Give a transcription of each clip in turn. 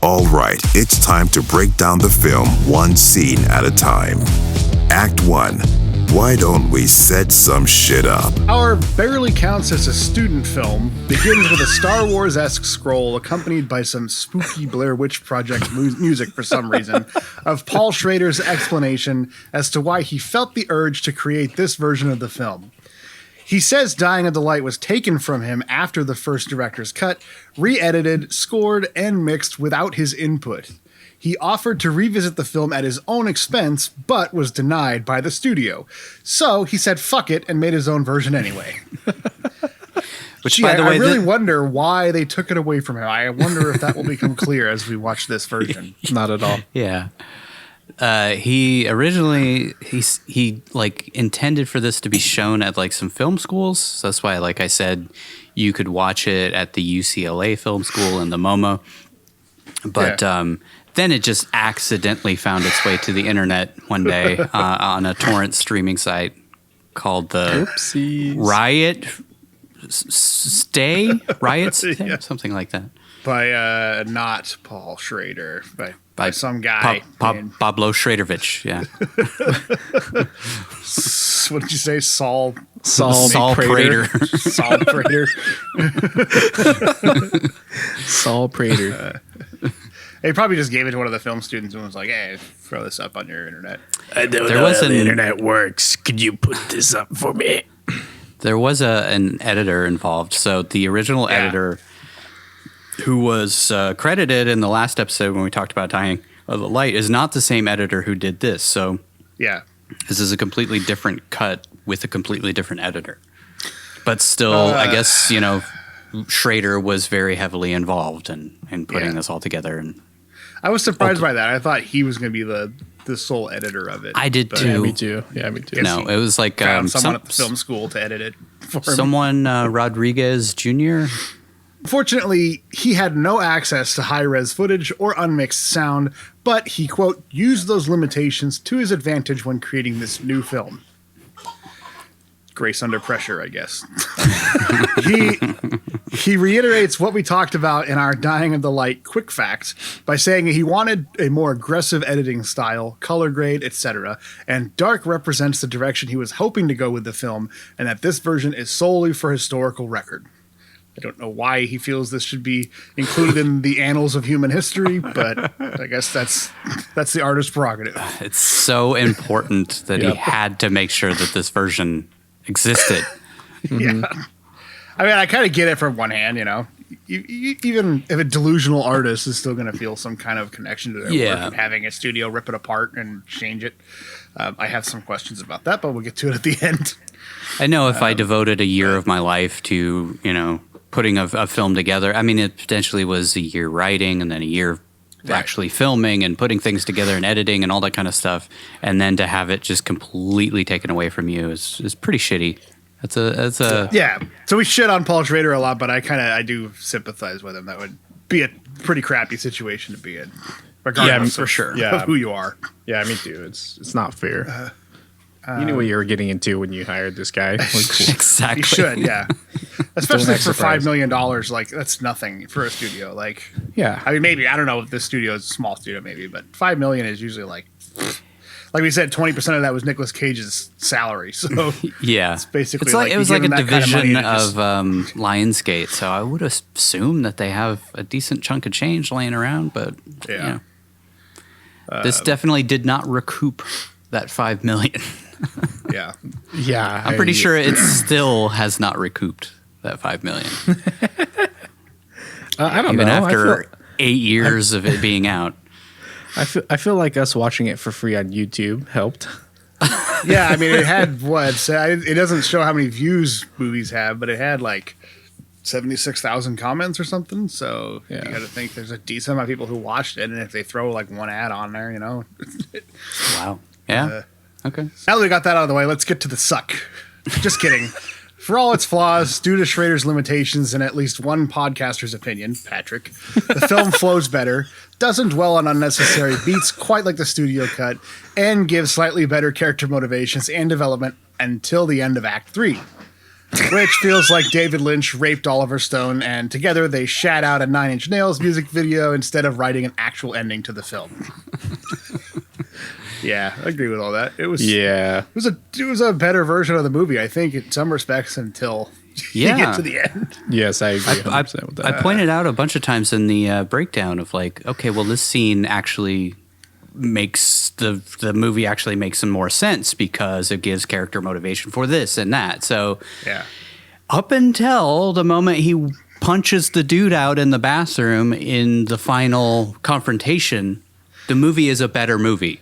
All right, it's time to break down the film one scene at a time. Act 1. Why don't we set some shit up? Our barely counts as a student film begins with a Star Wars-esque scroll accompanied by some spooky Blair Witch Project music for some reason of Paul Schrader's explanation as to why he felt the urge to create this version of the film. He says Dying of the Light was taken from him after the first director's cut, re-edited, scored, and mixed without his input. He offered to revisit the film at his own expense, but was denied by the studio. So he said fuck it and made his own version anyway. Which, by the way, I really wonder why they took it away from him. I wonder if that will become clear as we watch this version. Not at all. Yeah. He originally he like intended for this to be shown at like some film schools. So that's why, like I said, you could watch it at the UCLA Film School and the MoMA. But then it just accidentally found its way to the internet one day on a torrent streaming site called the Riot Stay, something like that. By not Paul Schrader, by some guy. Pablo Schraderovich, yeah. What did you say? Saul Prater. Saul Prater. Saul Prater. They probably just gave it to one of the film students and was like, hey, throw this up on your internet. I don't know how the internet works. Could you put this up for me? There was an editor involved. So the original editor who was credited in the last episode when we talked about Dying of the Light is not the same editor who did this. So this is a completely different cut with a completely different editor. But still, I guess, Schrader was very heavily involved in putting this all together. And I was surprised by that. I thought he was going to be the sole editor of it. I did too. Yeah, me too. Yeah, me too. No, it was like someone at the film school to edit it for him. Someone Rodriguez Jr. Fortunately, he had no access to high-res footage or unmixed sound, but he, quote, used those limitations to his advantage when creating this new film. Grace under pressure, I guess. He reiterates what we talked about in our Dying of the Light quick facts by saying he wanted a more aggressive editing style, color grade, etc., and dark represents the direction he was hoping to go with the film, and that this version is solely for historical record. I don't know why he feels this should be included in the annals of human history, but I guess that's the artist's prerogative. It's so important that he had to make sure that this version existed. Yeah. I mean, I kind of get it from one hand, even if a delusional artist is still going to feel some kind of connection to their work and having a studio rip it apart and change it. I have some questions about that, but we'll get to it at the end. I know if I devoted a year of my life to, putting a film together, I mean, it potentially was a year writing and then a year actually filming and putting things together and editing and all that kind of stuff. And then to have it just completely taken away from you is pretty shitty. That's a So we shit on Paul Schrader a lot, but I do sympathize with him. That would be a pretty crappy situation to be in, regardless for sure. of who you are. Yeah, me too. It's not fair. You knew what you were getting into when you hired this guy. Exactly. You should, especially for $5 million. Like, that's nothing for a studio. Like, I mean, maybe I don't know if this studio is a small studio, maybe, but $5 million is usually like we said, 20% of that was Nicolas Cage's salary. So it's basically it was like a division of Lionsgate. So I would assume that they have a decent chunk of change laying around, but this definitely did not recoup that $5 million. I'm pretty sure it still has not recouped that $5 million. I don't know. Even after 8 years of it being out. I feel like us watching it for free on YouTube helped. Yeah, I mean, it had it doesn't show how many views movies have, but it had like 76,000 comments or something. So you got to think there's a decent amount of people who watched it, and if they throw like one ad on there, Wow. Yeah. Okay. Now that we got that out of the way, let's get to the suck. Just kidding. For all its flaws, due to Schrader's limitations and at least one podcaster's opinion, Patrick, the film flows better, doesn't dwell on unnecessary beats quite like the studio cut, and gives slightly better character motivations and development until the end of Act 3. which feels like David Lynch raped Oliver Stone, and together they shat out a Nine Inch Nails music video instead of writing an actual ending to the film. Yeah, I agree with all that. It was a better version of the movie, I think, in some respects, until you get to the end. Yes, I agree 100% with that. I pointed out a bunch of times in the breakdown of like, okay, well, this scene actually makes the movie actually makes some more sense because it gives character motivation for this and that. So yeah, up until the moment he punches the dude out in the bathroom in the final confrontation, the movie is a better movie.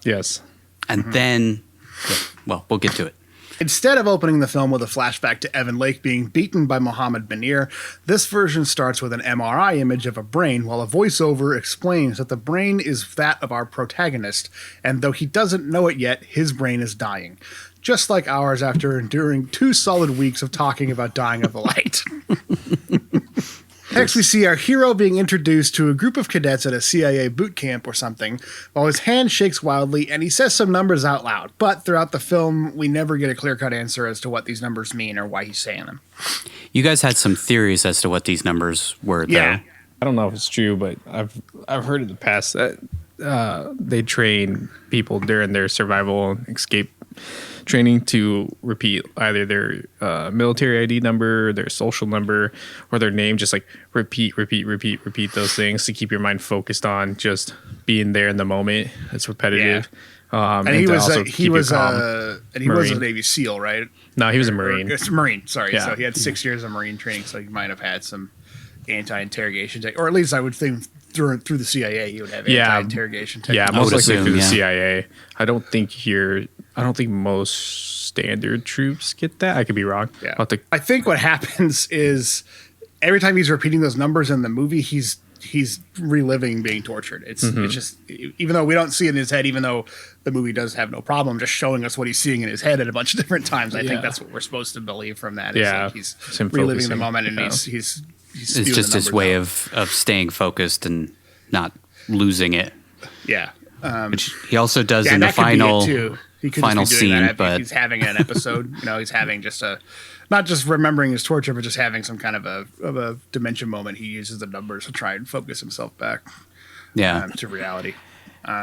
Yes. And then, well, we'll get to it. Instead of opening the film with a flashback to Evan Lake being beaten by Mohammed Banir, this version starts with an MRI image of a brain, while a voiceover explains that the brain is that of our protagonist, and though he doesn't know it yet, his brain is dying. Just like ours after enduring 2 solid weeks of talking about dying of the light. Next, we see our hero being introduced to a group of cadets at a CIA boot camp or something, while his hand shakes wildly and he says some numbers out loud. But throughout the film, we never get a clear-cut answer as to what these numbers mean or why he's saying them. You guys had some theories as to what these numbers were, though. Yeah. I don't know if it's true, but I've heard in the past that they train people during their survival and escape training to repeat either their military ID number, their social number, or their name. Just like repeat those things to keep your mind focused on just being there in the moment. It's repetitive. Yeah. And he was a Navy SEAL, right? No, he was a Marine. Marine, sorry. Yeah. So he had 6 years of Marine training, so he might have had some anti-interrogation or at least I would think through the CIA he would have anti-interrogation techniques. Yeah, most likely assume, through the CIA. I don't think most standard troops get that. I could be wrong. Yeah. I think what happens is every time he's repeating those numbers in the movie, he's reliving being tortured. It's just, even though we don't see it in his head, even though the movie does have no problem just showing us what he's seeing in his head at a bunch of different times. I think that's what we're supposed to believe from that. Yeah, like he's reliving the moment, and he's it's just his way of staying focused and not losing it. Yeah. Which he also does in the final scene, but he's having an episode. He's having just not just remembering his torture, but just having some kind of a dementia moment. He uses the numbers to try and focus himself back to reality.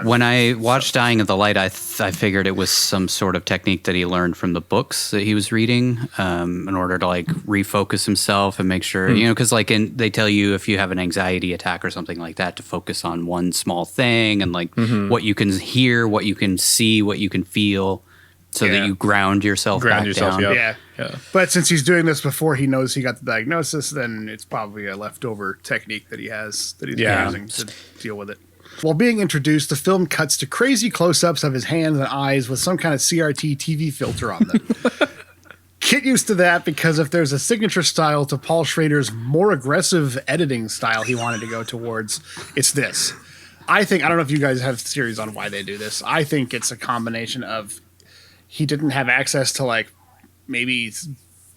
When I watched Dying of the Light, I figured it was some sort of technique that he learned from the books that he was reading in order to like refocus himself and make sure, because like they tell you if you have an anxiety attack or something like that to focus on one small thing and like what you can hear, what you can see, what you can feel, so that you ground yourself down. Yeah. But since he's doing this before he knows he got the diagnosis, then it's probably a leftover technique that he has that he's using to deal with it. While being introduced, the film cuts to crazy close-ups of his hands and eyes with some kind of CRT TV filter on them. Get used to that, because if there's a signature style to Paul Schrader's more aggressive editing style he wanted to go towards, it's this. I don't know if you guys have theories on why they do this. I think it's a combination of he didn't have access to like maybe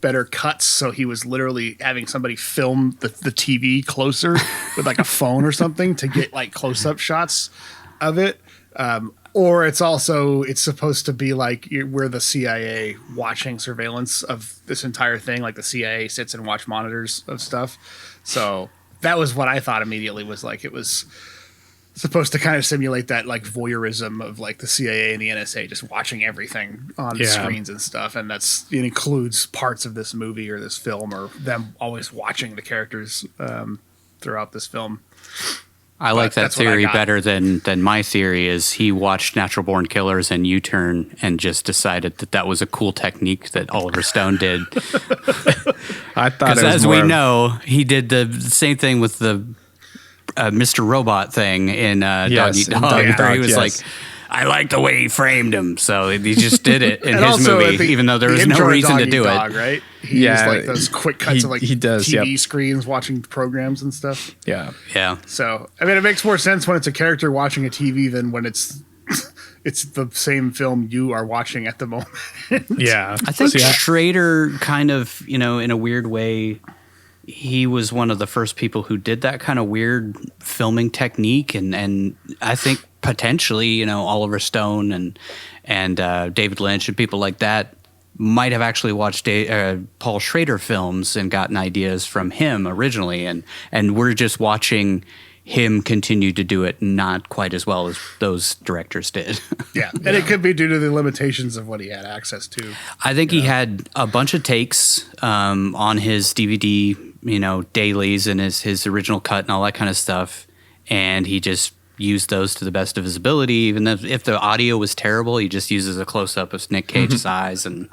better cuts, so he was literally having somebody film the TV closer with like a phone or something to get like close-up shots of it, or it's supposed to be like we're the CIA watching surveillance of this entire thing, like the CIA sits and watch monitors of stuff. So that was what I thought immediately, was like it was supposed to kind of simulate that like voyeurism of like the CIA and the NSA just watching everything on screens and stuff. And it includes parts of this movie or this film, or them always watching the characters throughout this film. I like that theory better than my theory is he watched Natural Born Killers and U-Turn and just decided that was a cool technique that Oliver Stone did. I thought, because as we know, he did the same thing with the Mr. Robot thing in Dog Eat Dog, where he was like, I like the way he framed him, so he just did it in his movie, even though there was no reason to do it. Right? He used like those quick cuts of like TV screens watching programs and stuff. Yeah. So I mean, it makes more sense when it's a character watching a TV than when it's the same film you are watching at the moment. I think Schrader kind of, in a weird way, he was one of the first people who did that kind of weird filming technique, and I think potentially, Oliver Stone and David Lynch and people like that might have actually watched Paul Schrader films and gotten ideas from him originally, and we're just watching him continue to do it not quite as well as those directors did. Yeah, and it could be due to the limitations of what he had access to. I think he had a bunch of takes on his DVD, dailies and his original cut and all that kind of stuff, and he just used those to the best of his ability. Even if the audio was terrible, he just uses a close up of Nic Cage's eyes and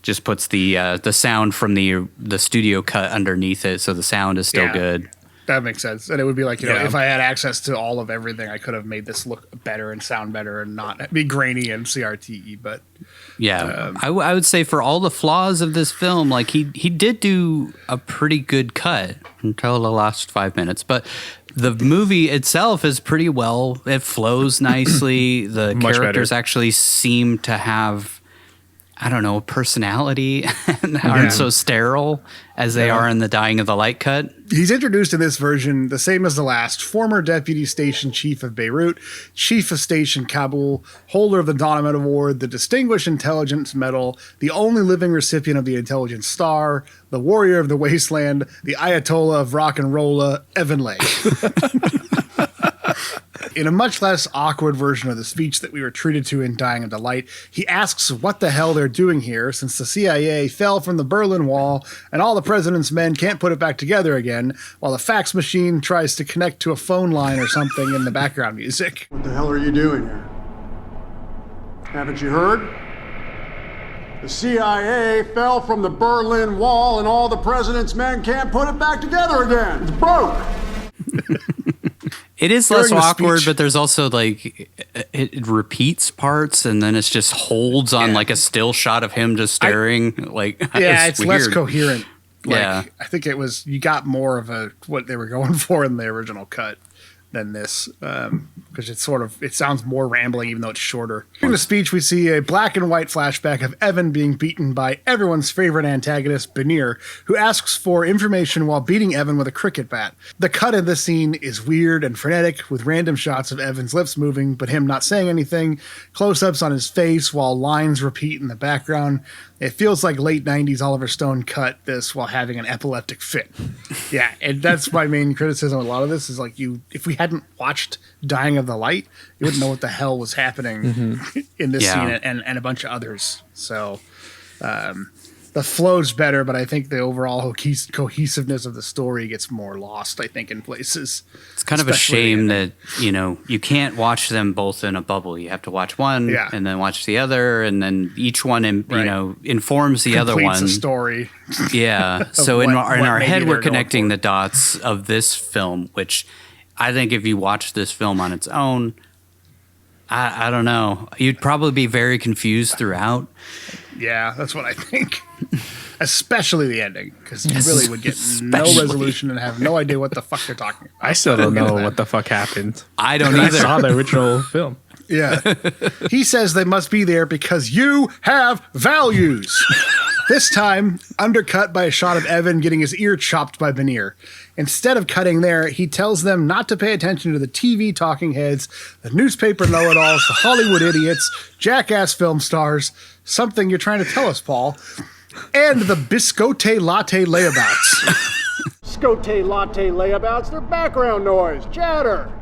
just puts the sound from the studio cut underneath it, so the sound is still good. That makes sense. And it would be like, if I had access to all of everything, I could have made this look better and sound better and not be grainy and CRT. But I would say for all the flaws of this film, like he did do a pretty good cut until the last 5 minutes. But the movie itself is pretty well. It flows nicely. The characters actually seem to have, I don't know, personality and aren't so sterile as they are in the Dying of the Light cut. He's introduced in this version, the same as the last, former Deputy Station Chief of Beirut, Chief of Station Kabul, holder of the Donovan Award, the Distinguished Intelligence Medal, the only living recipient of the Intelligence Star, the Warrior of the Wasteland, the Ayatollah of Rock and Rolla, Evan Lake. In a much less awkward version of the speech that we were treated to in Dying of the Light, he asks what the hell they're doing here since the CIA fell from the Berlin Wall and all the president's men can't put it back together again, while the fax machine tries to connect to a phone line or something in the background music. What the hell are you doing here? Haven't you heard? The CIA fell from the Berlin Wall and all the president's men can't put it back together again. It's broke. It is less awkward, but there's also like it repeats parts, and then it just holds on like a still shot of him just staring. It's less coherent. I think it was you got more of what they were going for in the original cut than this, because it sounds more rambling even though it's shorter. In the speech, we see a black and white flashback of Evan being beaten by everyone's favorite antagonist, Benir, who asks for information while beating Evan with a cricket bat. The cut in this scene is weird and frenetic, with random shots of Evan's lips moving, but him not saying anything, close-ups on his face while lines repeat in the background. It feels like late 90s Oliver Stone cut this while having an epileptic fit. Yeah, and that's my main criticism of a lot of this is like if we hadn't watched Dying of the Light, you wouldn't know what the hell was happening in this scene and a bunch of others. So the flow's better, but I think the overall cohesiveness of the story gets more lost, I think, in places. It's kind of a shame that, you can't watch them both in a bubble. You have to watch one and then watch the other, and then each one, informs the other one. The story. Yeah. So in our head, we're connecting the dots of this film, which I think if you watch this film on its own, I don't know. You'd probably be very confused throughout. Yeah, that's what I think. Especially the ending, because you really would get no resolution and have no idea what the fuck they're talking about. I still don't know what the fuck happened. I don't either. I saw the original film. Yeah. He says they must be there because you have values. This time, undercut by a shot of Evan getting his ear chopped by Benir. Instead of cutting there, he tells them not to pay attention to the TV talking heads, the newspaper know-it-alls, the Hollywood idiots, jackass film stars, something you're trying to tell us, Paul, and the biscotte latte layabouts. Biscotte latte layabouts, they're background noise, chatter.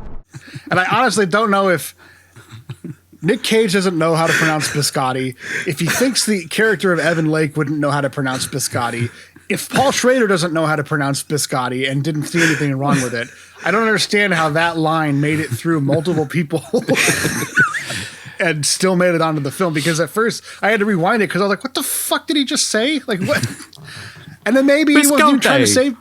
And I honestly don't know if Nic Cage doesn't know how to pronounce biscotti, if he thinks the character of Evan Lake wouldn't know how to pronounce biscotti, if Paul Schrader doesn't know how to pronounce biscotti and didn't see anything wrong with it, I don't understand how that line made it through multiple people and still made it onto the film, because at first I had to rewind it because I was like, what the fuck did he just say? Like, what? And then maybe he wasn't even trying to say,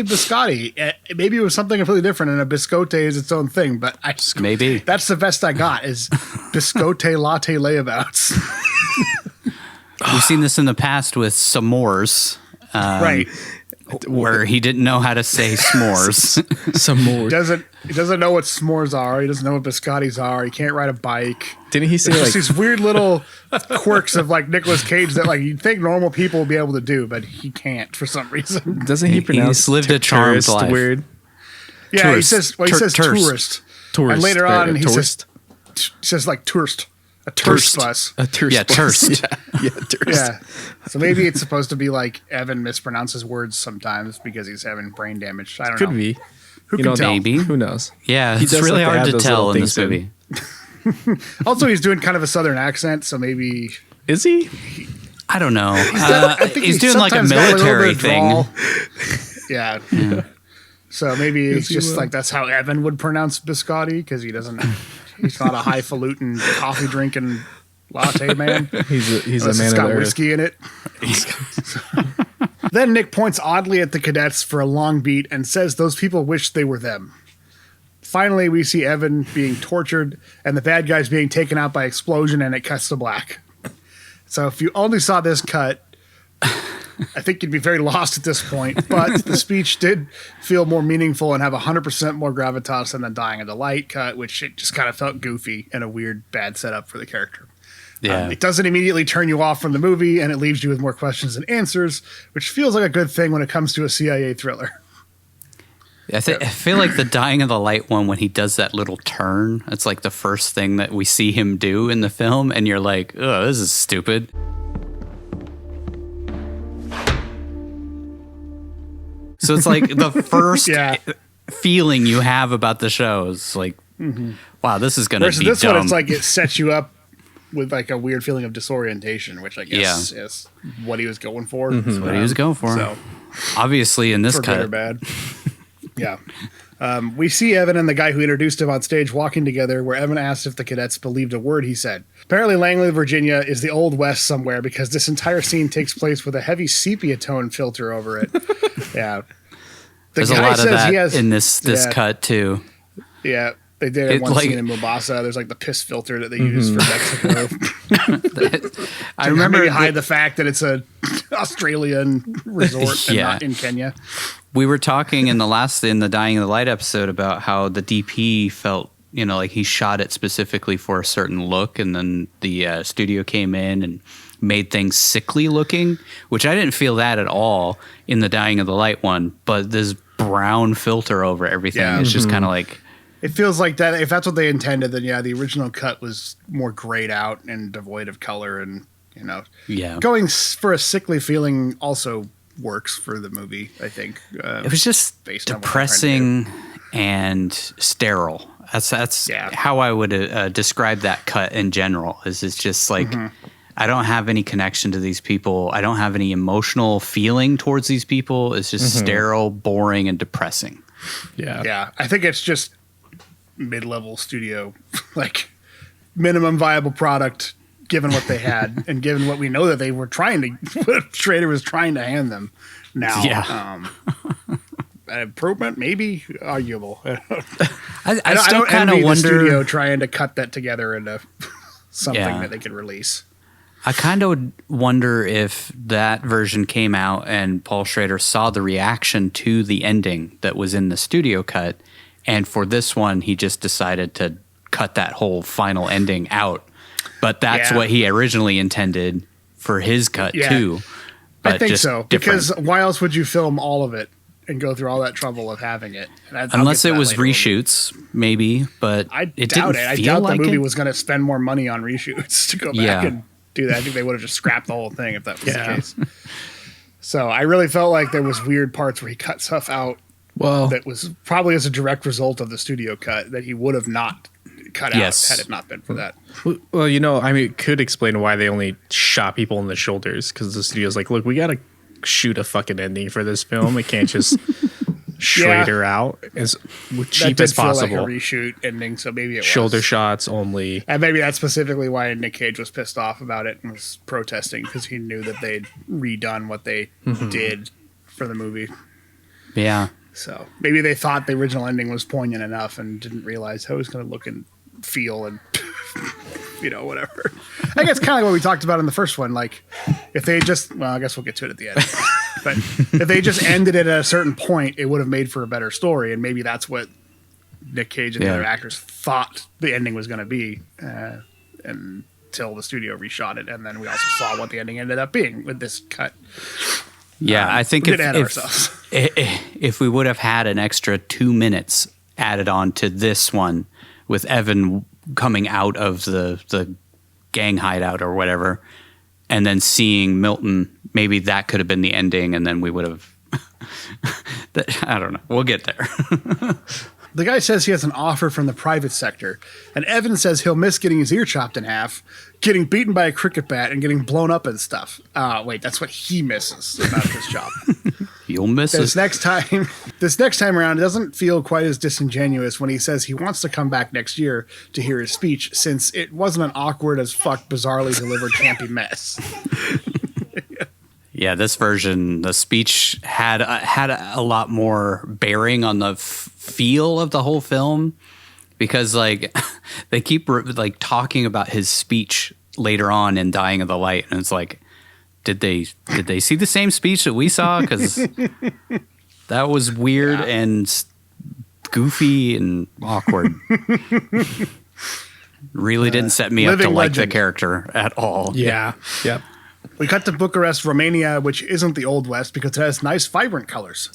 biscotti. Maybe it was something completely different, and a biscotte is its own thing. But maybe that's the best I got is biscotte latte layabouts. We've seen this in the past with s'mores, right? Where he didn't know how to say s'mores. S'mores. He doesn't know what s'mores are. He doesn't know what biscottis are. He can't ride a bike. Didn't he say just these weird little quirks of like Nicolas Cage that like you'd think normal people would be able to do, but he can't for some reason. Doesn't he pronounce he's lived a charmed life? Weird. Yeah, tourist. He says tourist. Tourist. And later on he says like tourist. terse bus. A terse Yeah, bus. terse. Yeah, terse. Yeah. So maybe it's supposed to be like Evan mispronounces words sometimes because he's having brain damage. I don't know. Could be. Who can tell? maybe. Who knows? Yeah, He it's does really like to hard add to those tell little in this things movie. Also, he's doing kind of a southern accent, so maybe Is he? I don't know. I think He's doing like a sometimes got little military bit of thing. drawl. Yeah. So maybe it's he just will. like that's how Evan would pronounce biscotti because he's not a highfalutin coffee drinking latte man. He's a Unless man it's of got the earth. whiskey in it. Then Nick points oddly at the cadets for a long beat and says those people wish they were them. Finally, we see Evan being tortured and the bad guys being taken out by explosion, and it cuts to black. So if you only saw this cut, I think you'd be very lost at this point. But the speech did feel more meaningful and have 100% more gravitas than the Dying of the Light cut, which it just kind of felt goofy and a weird, bad setup for the character. Yeah. It doesn't immediately turn you off from the movie, and it leaves you with more questions than answers, which feels like a good thing when it comes to a CIA thriller. I feel like the Dying of the Light one, when he does that little turn, it's like the first thing that we see him do in the film, and you're like, oh, this is stupid. So it's like the first Yeah. feeling you have about the show is like, wow, this is going to Versus be this dumb. one, it's like it sets you up with like a weird feeling of disorientation, which I guess is what he was going for. That's what he was going for. So, Obviously, in this for good or cut, bad. Yeah. We see Evan and the guy who introduced him on stage walking together, where Evan asked if the cadets believed a word he said. Apparently, Langley, Virginia is the Old West somewhere because this entire scene takes place with a heavy sepia tone filter over it. Yeah. there's a lot of that in this cut, too. Yeah. They did It, one like- scene in Mombasa. There's like the piss filter that they use for Mexico. I remember maybe hide the fact that it's a Australian resort and Yeah. not in Kenya. we were talking in the Dying of the Light episode about how the DP felt, like he shot it specifically for a certain look, and then the studio came in and made things sickly looking, which I didn't feel that at all in the Dying of the Light one, but this brown filter over everything. Yeah. It's just kind of like, It feels like that. If that's what they intended, then yeah, the original cut was more grayed out and devoid of color, and yeah. going for a sickly feeling also works for the movie. I think It was just based on what they're trying to depressing and sterile. That's Yeah. how I would describe that cut in general. Is it's just like I don't have any connection to these people. I don't have any emotional feeling towards these people. It's just sterile, boring, and depressing. Yeah. Yeah, I think it's just mid-level studio, like minimum viable product, given what they had and given what we know that they were trying to, what Schrader was trying to hand them. Now, Yeah. an improvement, maybe arguable. I still kind of envy the studio wonder. trying to cut that together into something Yeah. that they could release. I kind of wonder if that version came out and Paul Schrader saw the reaction to the ending that was in the studio cut, and for this one he just decided to cut that whole final ending out. But that's Yeah. what he originally intended for his cut Yeah. too. But I think just so, different. because why else would you film all of it and go through all that trouble of having it? And I'll unless get to it that was later when we- reshoots, maybe. But I it doubt didn't it. I feel doubt like the movie it. was going to spend more money on reshoots to go back Yeah. and do that. I think they would have just scrapped the whole thing if that was Yeah. the case. So I really felt like there was weird parts where he cut stuff out Well, that was probably as a direct result of the studio cut that he would have not cut Yes. out had it not been for that. well, I mean, it could explain why they only shot people in the shoulders, because the studio's like, look, we got to shoot a fucking ending for this film. It can't just Schrader out as cheap that as did feel possible. like a reshoot ending, so maybe it Shoulder was. shots only. And maybe that's specifically why Nic Cage was pissed off about it and was protesting, because he knew that they'd redone what they did for the movie. Yeah. So maybe they thought the original ending was poignant enough and didn't realize how it was going to look and feel and, whatever. I guess kind of like what we talked about in the first one. Like, if they just, well, I guess we'll get to it at the end. But if they just ended it at a certain point, it would have made for a better story. And maybe that's what Nic Cage and the Yeah. other actors thought the ending was going to be until the studio reshot it. And then we also saw what the ending ended up being with this cut. Yeah, I think we if, did add if, ourselves. if we would have had an extra 2 minutes added on to this one with Evan coming out of the gang hideout or whatever, and then seeing Milton, maybe that could have been the ending, and then we would have. I don't know. We'll get there. The guy says he has an offer from the private sector, and Evan says he'll miss getting his ear chopped in half, getting beaten by a cricket bat, and getting blown up and stuff. Wait, that's what he misses about his job. You'll miss This it. next time around, it doesn't feel quite as disingenuous when he says he wants to come back next year to hear his speech, since it wasn't an awkward as fuck, bizarrely delivered campy mess. Yeah, this version, the speech had a lot more bearing on the feel of the whole film, because like they keep like talking about his speech later on in Dying of the Light, and it's like, did they see the same speech that we saw? Because that was weird and goofy and awkward. Really didn't set me up to like the character at all. Yeah. Yep. We cut to Bucharest, Romania, which isn't the Old West because it has nice, vibrant colors.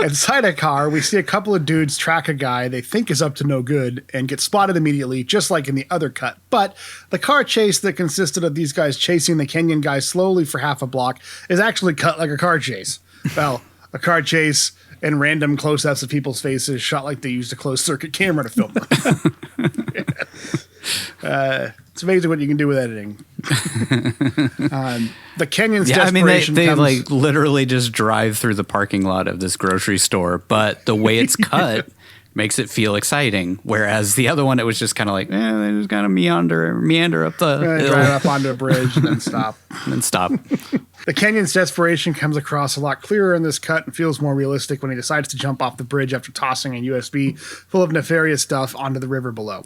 Inside a car, we see a couple of dudes track a guy they think is up to no good and get spotted immediately, just like in the other cut. But the car chase that consisted of these guys chasing the Kenyan guy slowly for half a block is actually cut like a car chase. Well, a car chase and random close-ups of people's faces shot like they used a closed-circuit camera to film it. It's amazing what you can do with editing. The Kenyans' desperation they comes... like literally just drive through the parking lot of this grocery store, but the way it's cut makes it feel exciting. Whereas the other one, it was just kind of like, they just kind of meander up the hill. Drive up onto a bridge and then stop. The Kenyans' desperation comes across a lot clearer in this cut and feels more realistic when he decides to jump off the bridge after tossing a USB full of nefarious stuff onto the river below.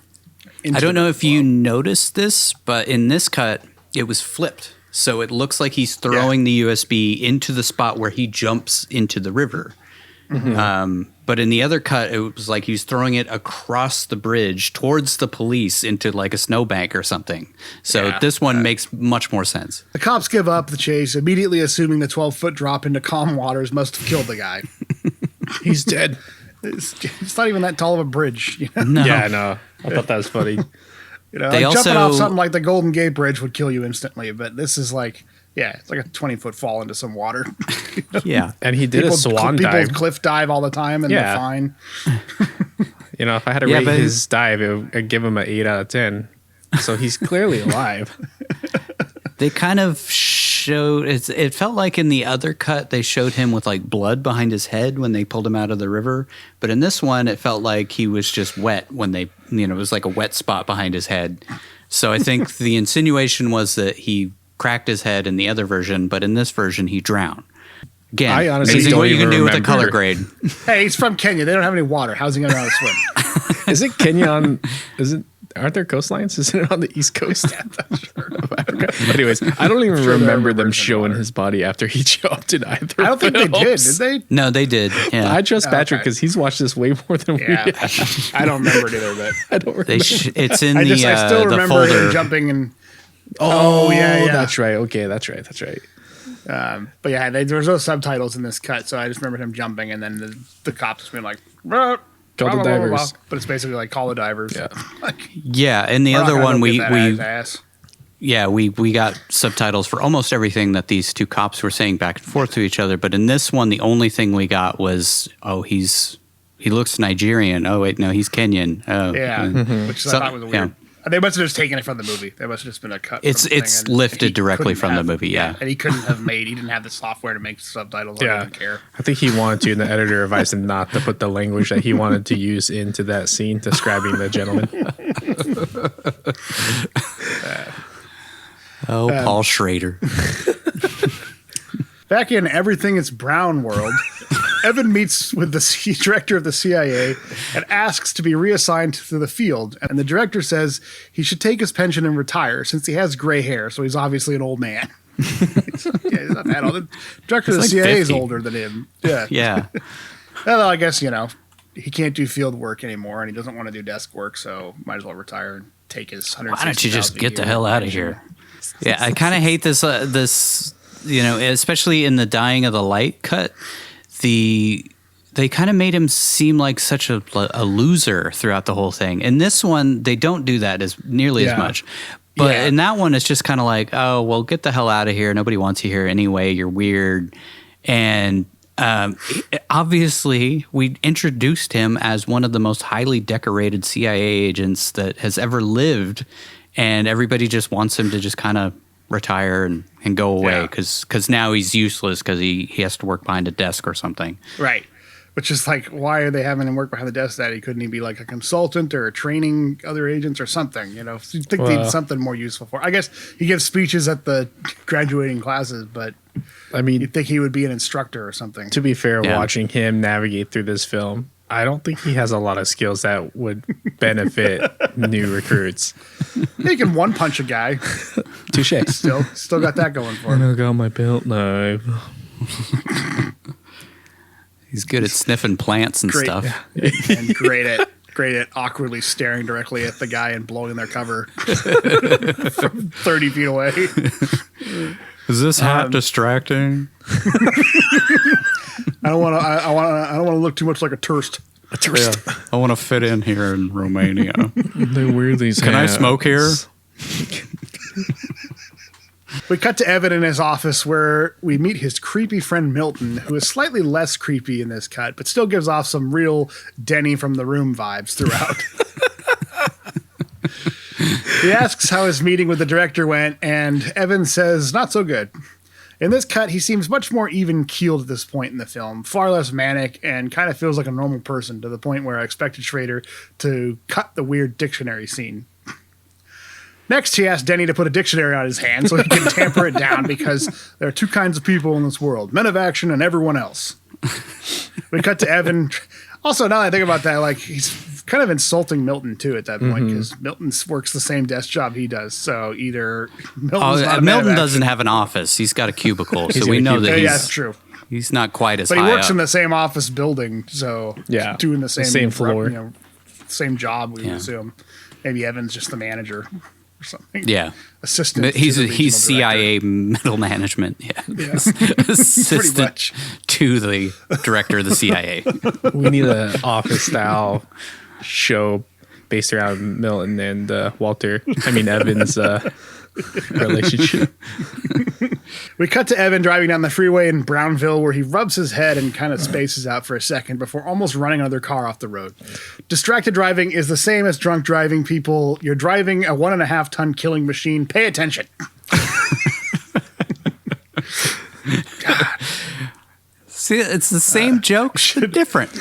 I don't know if you noticed this, but in this cut, it was flipped. So it looks like he's throwing the USB into the spot where he jumps into the river. Mm-hmm. But in the other cut, it was like he's throwing it across the bridge towards the police into like a snowbank or something. So this one makes much more sense. The cops give up the chase, immediately assuming the 12-foot drop into calm waters must have killed the guy. He's dead. It's not even that tall of a bridge. You know? No. Yeah, no. I thought that was funny. They jumping off also- something like the Golden Gate Bridge would kill you instantly, but this is like, it's like a 20-foot fall into some water. Yeah. And he did a swan dive. People cliff dive all the time, and they're fine. If I had to rate his dive, I'd give him an 8 out of 10. So he's clearly alive. They kind of showed it felt like in the other cut they showed him with like blood behind his head when they pulled him out of the river, but in this one it felt like he was just wet when they it was like a wet spot behind his head. So I think the insinuation was that he cracked his head in the other version, but in this version he drowned. Again, I honestly amazing don't what you can even do with a remember. color grade. Hey, he's from Kenya. They don't have any water. How's he going to know how to swim? Is it Kenya on... Aren't there coastlines? Isn't it on the East Coast of Africa? But anyways, I don't even remember them showing his body after he jumped in either. I don't think they did they? No, they did. Yeah. I trust Patrick because he's watched this way more than we have. I don't remember it either, but I don't remember. It's in I the still the remember folder. him jumping and... Oh, yeah. That's right. Okay, that's right. But yeah, there was no subtitles in this cut, so I just remembered him jumping, and then the cops being like, Call the divers. but it's basically like call the divers. Yeah. Yeah, in the We're not other gonna one go get that ass. we got subtitles for almost everything that these two cops were saying back and forth to each other. But in this one, the only thing we got was, he looks Nigerian. Oh wait, no, he's Kenyan. Oh, Which I thought was weird. Yeah. They must have just taken it from the movie. There must have just been a cut. It's from the thing, and lifted he directly couldn't from the have- movie. Yeah. and he couldn't have he didn't have the software to make subtitles. I didn't care. I think he wanted to, and the editor advised him not to put the language that he wanted to use into that scene describing the gentleman. Paul Schrader. Back in Everything Is Brown world, Evan meets with the director of the CIA and asks to be reassigned to the field. And the director says he should take his pension and retire since he has gray hair, so he's obviously an old man. He's not that old. The director of the like CIA 50. is older than him. Yeah. Yeah. Well, I guess, he can't do field work anymore and he doesn't want to do desk work, so might as well retire and take his $160,000 Why don't you just get the a year hell out of pension. here? Yeah, I kind of hate this. Especially in the Dying of the Light cut, the they kind of made him seem like such a loser throughout the whole thing. In this one, they don't do that as nearly as much. But in that one, it's just kind of like, oh, well, get the hell out of here. Nobody wants you here anyway. You're weird. And obviously, we introduced him as one of the most highly decorated CIA agents that has ever lived. And everybody just wants him to just kind of retire and go away because now he's useless because he has to work behind a desk or something. Right. Which is like, why are they having him work behind the desk? That he couldn't he be like a consultant or training other agents or something? You know, you'd think they need something more useful for. I guess he gives speeches at the graduating classes, but I mean, you'd think he would be an instructor or something. To be fair, watching him navigate through this film, I don't think he has a lot of skills that would benefit new recruits. He can one punch a guy. Touche. Still got that going for him. I got my belt knife. He's good at sniffing plants and stuff. And great at awkwardly staring directly at the guy and blowing their cover from 30 feet away. Is this hat distracting? I don't want to look too much like a tourist. I want to fit in here in Romania. They wear these Can hats. I smoke here? We cut to Evan in his office where we meet his creepy friend Milton, who is slightly less creepy in this cut, but still gives off some real Denny from The Room vibes throughout. He asks how his meeting with the director went, and Evan says, not so good. In this cut, he seems much more even-keeled at this point in the film, far less manic, and kind of feels like a normal person to the point where I expected Schrader to cut the weird dictionary scene. Next, he asked Denny to put a dictionary on his hand so he can tamper it down because there are two kinds of people in this world, men of action and everyone else. We cut to Evan. Also, now that I think about that, like he's kind of insulting Milton, too, at that point because Milton works the same desk job he does. So either Milton doesn't have an office. He's got a cubicle, so we know that that's true. He's not quite as high But he works up. in the same office building, so doing the same floor. Same job, we would assume. Maybe Evan's just the manager. Or something. Yeah. Assistant. He's CIA middle management. Yeah. Assistant Pretty much. to the director of the CIA. We need an office style show based around Milton and Evan's relationship. We cut to Evan driving down the freeway in Brownville where he rubs his head and kind of spaces out for a second before almost running another car off the road. Distracted driving is the same as drunk driving, people. You're driving a 1.5-ton killing machine. Pay attention. God. See, it's the same joke, but different.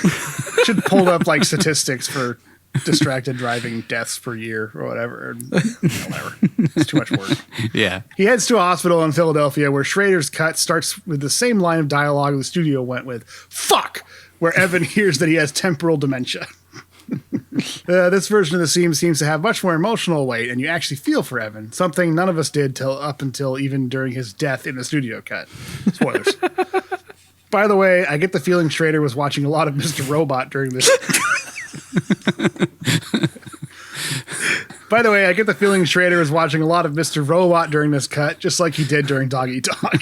Should pull up like statistics for distracted driving deaths per year or whatever. Whatever. It's too much work. Yeah. He heads to a hospital in Philadelphia where Schrader's cut starts with the same line of dialogue the studio went with, fuck, where Evan hears that he has temporal dementia. This version of the scene seems to have much more emotional weight, and you actually feel for Evan, something none of us did up until even during his death in the studio cut. Spoilers. By the way, I get the feeling Schrader was watching a lot of Mr. Robot during this. By the way, I get the feeling Schrader was watching a lot of Mr. Robot during this cut, just like he did during Dog Eat Dog.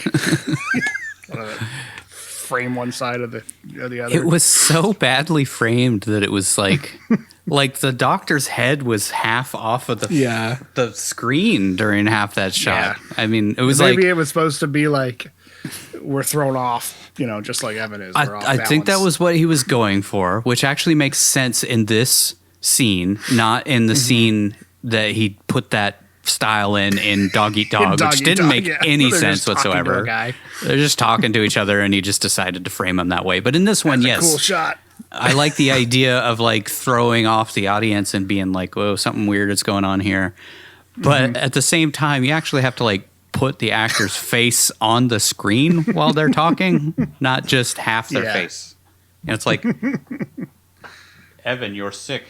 Frame one side of the other. It was so badly framed that it was like the doctor's head was half off of the screen during half that shot. Yeah. I mean, it was maybe it was supposed to be like we're thrown off, just like Evan is. I think that was what he was going for, which actually makes sense in this scene, not in the scene that he put that style in Dog Eat Dog, which didn't make any sense whatsoever. They're just talking to each other, and he just decided to frame them that way. But in this one, That's a cool shot. I like the idea of like throwing off the audience and being like, "Whoa, something weird is going on here." But at the same time, you actually have to like put the actor's face on the screen while they're talking, not just half their face. And it's like, Evan, you're sick.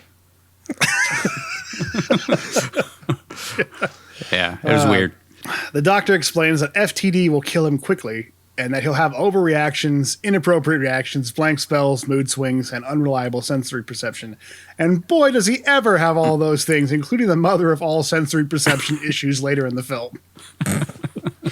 Yeah, it was weird. The doctor explains that FTD will kill him quickly and that he'll have overreactions, inappropriate reactions, blank spells, mood swings, and unreliable sensory perception. And boy, does he ever have all those things, including the mother of all sensory perception issues later in the film.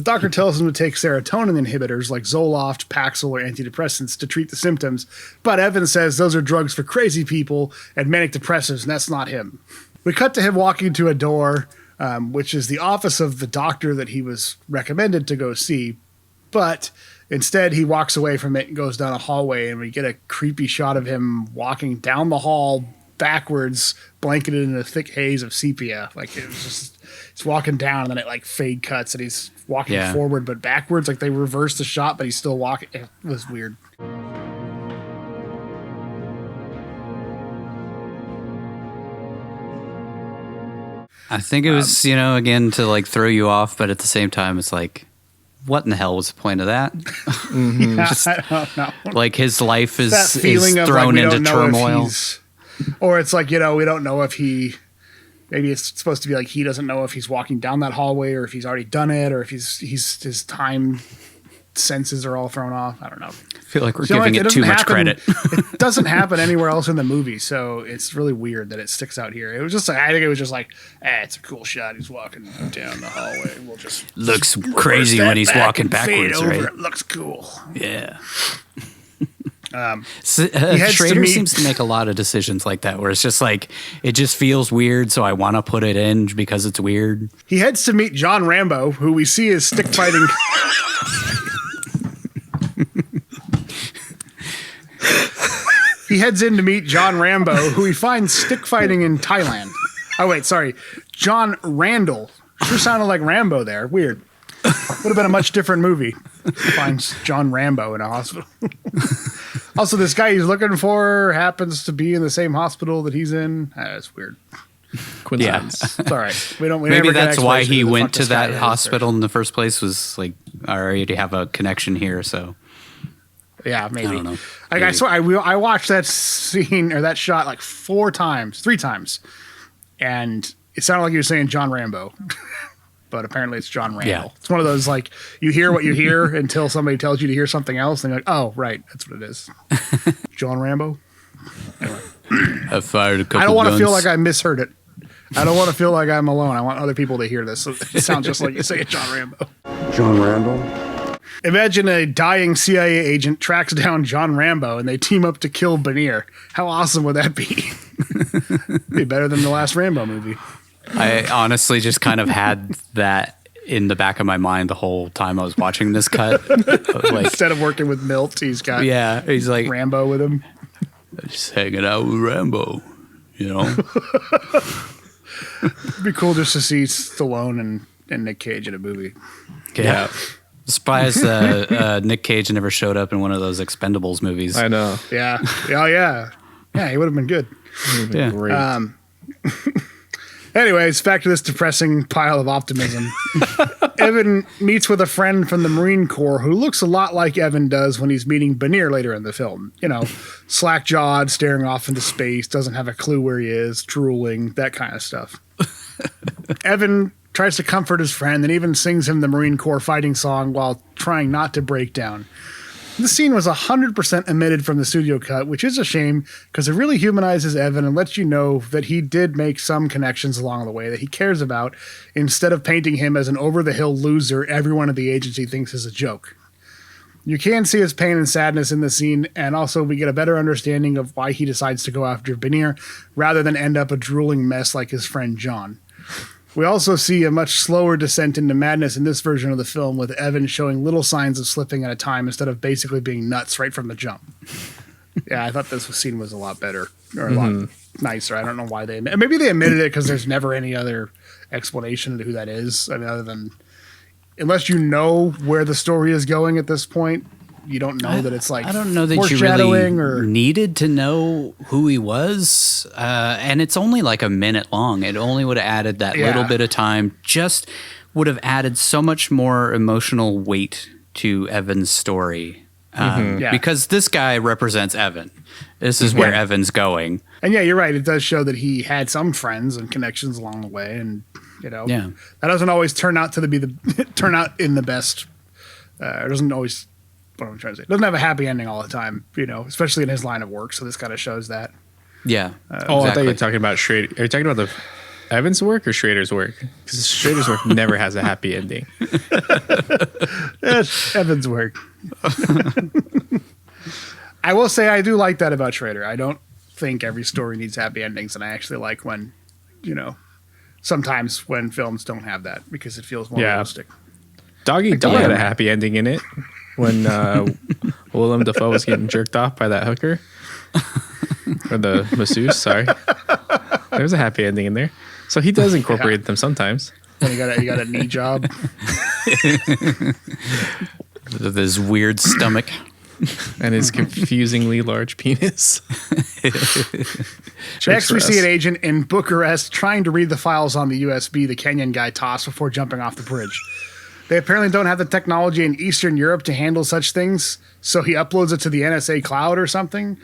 doctor tells him to take serotonin inhibitors like Zoloft, Paxil, or antidepressants to treat the symptoms, but Evan says those are drugs for crazy people and manic depressives, and that's not him. We cut to him walking to a door, which is the office of the doctor that he was recommended to go see, but instead he walks away from it and goes down a hallway, and we get a creepy shot of him walking down the hall backwards, blanketed in a thick haze of sepia. Like, it was just, he's walking down and then it like fade cuts and he's walking forward but backwards, like they reversed the shot but he's still walking. It was weird. I think it was, again, to like throw you off, but at the same time it's like, what in the hell was the point of that? I don't know. Like, his life is of, thrown like, into turmoil. Or it's like, we don't know if maybe it's supposed to be like he doesn't know if he's walking down that hallway or if he's already done it or if his time senses are all thrown off. I don't know. I feel like we're giving it too much credit. It doesn't happen anywhere else in the movie, so it's really weird that it sticks out here. It was just, I think it was just like, it's a cool shot. He's walking down the hallway. We'll just looks crazy when he's walking backwards, right? It looks cool. Yeah. Schrader seems to make a lot of decisions like that, where it's just like, it just feels weird, so I want to put it in because it's weird. He heads to meet John Rambo, who we see is stick fighting. He heads in to meet John Rambo, who he finds stick fighting in Thailand. Oh, wait, sorry. John Randall. Sure sounded like Rambo there. Weird. Would have been a much different movie. Finds John Rambo in a hospital. Also, this guy he's looking for happens to be in the same hospital that he's in. That's weird. Coincidence. It's all right. We Maybe never get that's why explanation he of the went fuck to this guy that is, hospital in the first place, was like, I already have a connection here, so. Yeah, maybe. I don't know. Like, I swear, I watched that scene or that shot like 3 times, and it sounded like you were saying John Rambo, but apparently it's John Randall. Yeah. It's one of those, like, you hear what you hear until somebody tells you to hear something else, and you're like, oh, right, that's what it is. John Rambo. Anyway. I fired a couple I don't want to guns. feel like I misheard it. I don't want to feel like I'm alone. I want other people to hear this. So it sounds just like you say it, John Rambo. John Randall. Imagine a dying CIA agent tracks down John Rambo and they team up to kill Bannier. How awesome would that be? Be better than the last Rambo movie. I honestly just kind of had that in the back of my mind the whole time I was watching this cut. Like, instead of working with Milt, he's got he's like Rambo with him. Just hanging out with Rambo, It'd be cool just to see Stallone and Nic Cage in a movie. Yeah. Surprised Nic Cage never showed up in one of those Expendables movies. I know. Yeah. Oh, yeah. Yeah, he would have been good. Yeah. Great. Anyways, back to this depressing pile of optimism. Evan meets with a friend from the Marine Corps who looks a lot like Evan does when he's meeting Bannier later in the film. Slack-jawed, staring off into space, doesn't have a clue where he is, drooling, that kind of stuff. Evan tries to comfort his friend and even sings him the Marine Corps fighting song while trying not to break down. This scene was 100% omitted from the studio cut, which is a shame because it really humanizes Evan and lets you know that he did make some connections along the way that he cares about, instead of painting him as an over-the-hill loser everyone at the agency thinks is a joke. You can see his pain and sadness in the scene, and also we get a better understanding of why he decides to go after Bannier rather than end up a drooling mess like his friend John. We also see a much slower descent into madness in this version of the film, with Evan showing little signs of slipping at a time instead of basically being nuts right from the jump. Yeah, I thought this scene was a lot better, or a lot nicer. I don't know why maybe they omitted it because there's never any other explanation to who that is. I mean, other than, unless you know where the story is going at this point, you don't know that it's like, I don't know that you really needed to know who he was. And it's only like a minute long. It only would have added that little bit of time, just would have added so much more emotional weight to Evan's story. Because this guy represents Evan. This is where Evan's going. And yeah, you're right. It does show that he had some friends and connections along the way. And, that doesn't always turn out turn out in the best. It doesn't always... What I'm trying to say. It doesn't have a happy ending all the time, especially in his line of work. So this kind of shows that. Yeah. I thought you were talking about Schrader. Are you talking about Evan's work or Schrader's work? Because Schrader's work never has a happy ending. It's Evan's work. I will say I do like that about Schrader. I don't think every story needs happy endings, and I actually like when, sometimes when films don't have that because it feels more realistic. Doggy Dog had a happy ending in it when Willem Dafoe was getting jerked off by that hooker. Or the masseuse, sorry. There was a happy ending in there. So he does incorporate them sometimes. When you got a knee job. This weird stomach. And his confusingly large penis. Next, we see an agent in Bucharest trying to read the files on the USB the Kenyan guy tossed before jumping off the bridge. They apparently don't have the technology in Eastern Europe to handle such things, so he uploads it to the NSA cloud or something.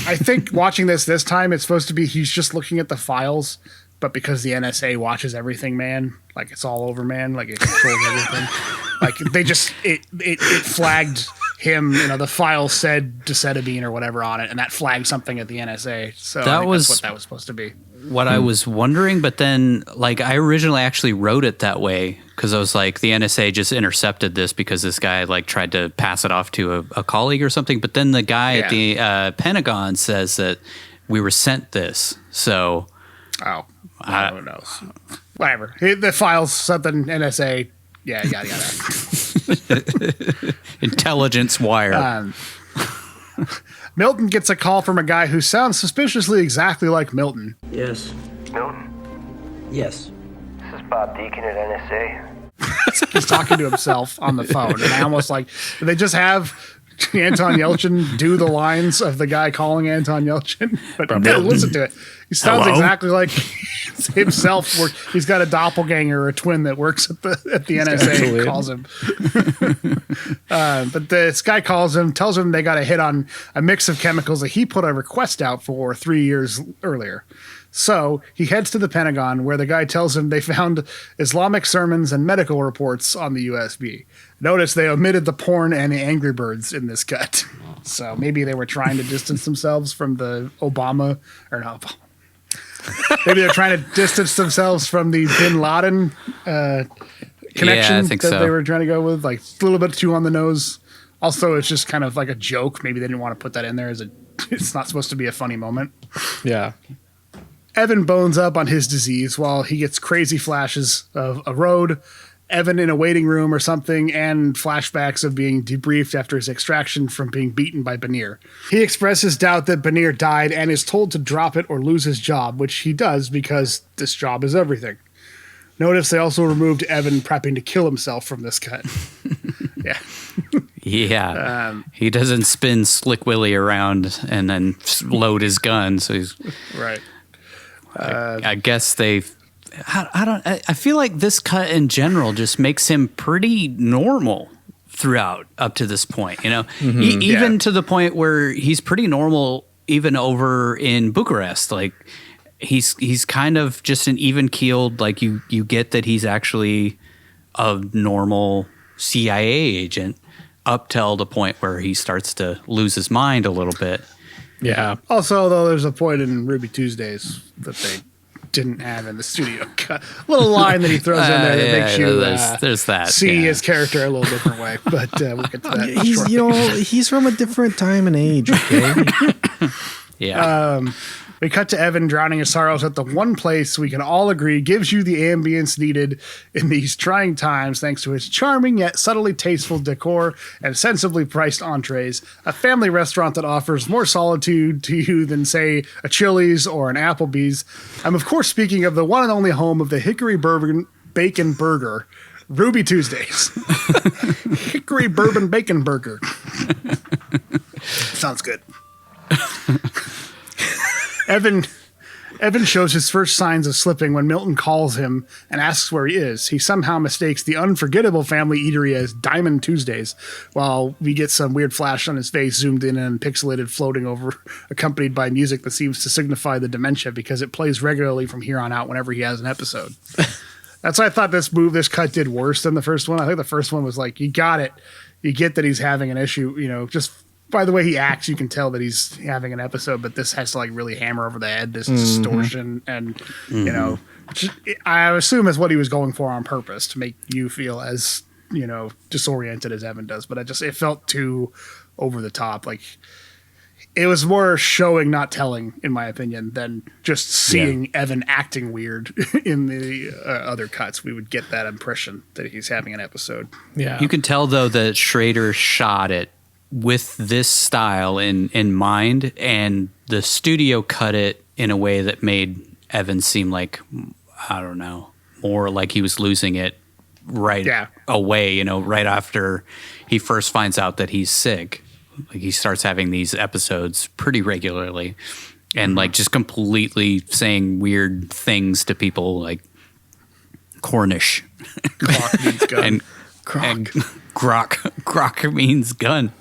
I think watching this time, it's supposed to be he's just looking at the files, but because the NSA watches everything, man, like it's all over, man, like it controls everything. Like they just it flagged him, the file said decitabine or whatever on it, and that flagged something at the NSA. So that's what that was supposed to be. What I was wondering, but then I originally actually wrote it that way because I was like, the NSA just intercepted this because this guy tried to pass it off to a colleague or something. But then the guy at the Pentagon says that we were sent this. So, who knows? Whatever. The file's something NSA. Yeah, yada yada. Intelligence wire. Milton gets a call from a guy who sounds suspiciously exactly like Milton. Yes. Milton? Yes. This is Bob Deacon at NSA. He's talking to himself on the phone. And I almost did they just have Anton Yelchin do the lines of the guy calling Anton Yelchin? But listen to it. He sounds exactly like himself. He's got a doppelganger or a twin that works at the NSA and calls him. But this guy calls him, tells him they got a hit on a mix of chemicals that he put a request out for 3 years earlier. So he heads to the Pentagon, where the guy tells him they found Islamic sermons and medical reports on the USB. Notice they omitted the porn and the Angry Birds in this cut. So maybe they were trying to distance themselves from the maybe they're trying to distance themselves from the Bin Laden connection they were trying to go with, a little bit too on the nose. Also, it's just kind of like a joke. Maybe they didn't want to put that in there it's not supposed to be a funny moment. Yeah. Evan bones up on his disease while he gets crazy flashes of a road, Evan in a waiting room or something, and flashbacks of being debriefed after his extraction from being beaten by Banir. He expresses doubt that Banir died and is told to drop it or lose his job, which he does because this job is everything. Notice they also removed Evan prepping to kill himself from this cut. Yeah. Yeah. He doesn't spin Slick Willy around and then load his gun, so he's... Right. I guess they've... I feel like this cut in general just makes him pretty normal throughout up to this point, even to the point where he's pretty normal even over in Bucharest. He's kind of just an even keeled, you get that he's actually a normal CIA agent up till the point where he starts to lose his mind a little bit. Yeah. Also, though, there's a point in Ruby Tuesdays that they didn't have in the studio cut. Little line that he throws in there that makes you there's that, see his character a little different way. But we'll get to that. He's from a different time and age. Okay. Yeah. We cut to Evan drowning his sorrows at the one place we can all agree gives you the ambience needed in these trying times, thanks to its charming yet subtly tasteful decor and sensibly priced entrees. A family restaurant that offers more solitude to you than, say, a Chili's or an Applebee's. I'm, of course, speaking of the one and only home of the Hickory Bacon Burger, Ruby Tuesdays. Hickory Bourbon Bacon Burger. Sounds good. Evan shows his first signs of slipping when Milton calls him and asks where he is. He somehow mistakes the unforgettable family eatery as Diamond Tuesdays, while we get some weird flash on his face zoomed in and pixelated floating over, accompanied by music that seems to signify the dementia because it plays regularly from here on out whenever he has an episode. That's why I thought this cut did worse than the first one. I think the first one was you got it. You get that he's having an issue, just by the way he acts, you can tell that he's having an episode, but this has to like really hammer over the head, this distortion, and you know, which I assume is what he was going for on purpose to make you feel as, you know, disoriented as Evan does. But it felt too over the top. Like it was more showing, not telling, in my opinion, than just seeing Evan acting weird in the other cuts. We would get that impression that he's having an episode. Yeah. You can tell, though, that Schrader shot it with this style in mind, and the studio cut it in a way that made Evan seem like, I don't know, more like he was losing it right away, you know, right after he first finds out that he's sick. Like he starts having these episodes pretty regularly and like just completely saying weird things to people like Cornish. Croc means gun. And grok means gun.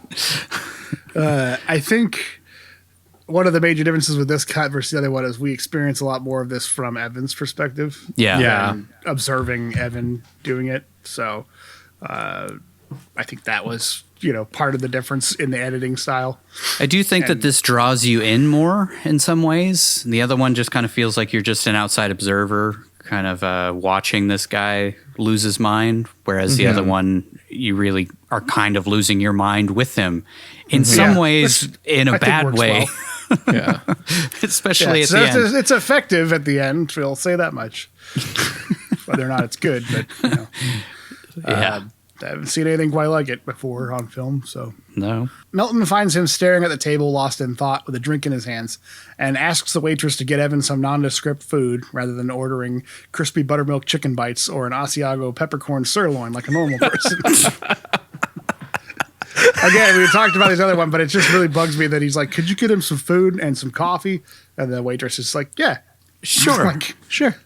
I think one of the major differences with this cut versus the other one is we experience a lot more of this from Evan's perspective. Yeah. Observing Evan doing it. So I think that was, you know, part of the difference in the editing style. I do think that this draws you in more in some ways. The other one just kind of feels like you're just an outside observer, kind of watching this guy lose his mind, whereas the other one, you really are kind of losing your mind with him in some ways, in a bad way. Yeah. Especially at the end. It's effective at the end. We'll say that much. Whether or not it's good, but you know, I haven't seen anything quite like it before on film. So No. Milton finds him staring at the table, lost in thought, with a drink in his hands, and asks the waitress to get Evan some nondescript food rather than ordering crispy buttermilk chicken bites or an Asiago peppercorn sirloin like a normal person. Again, we talked about this other one, but it just really bugs me that he's like, could you get him some food and some coffee? And the waitress is like, yeah, Sure. like, sure.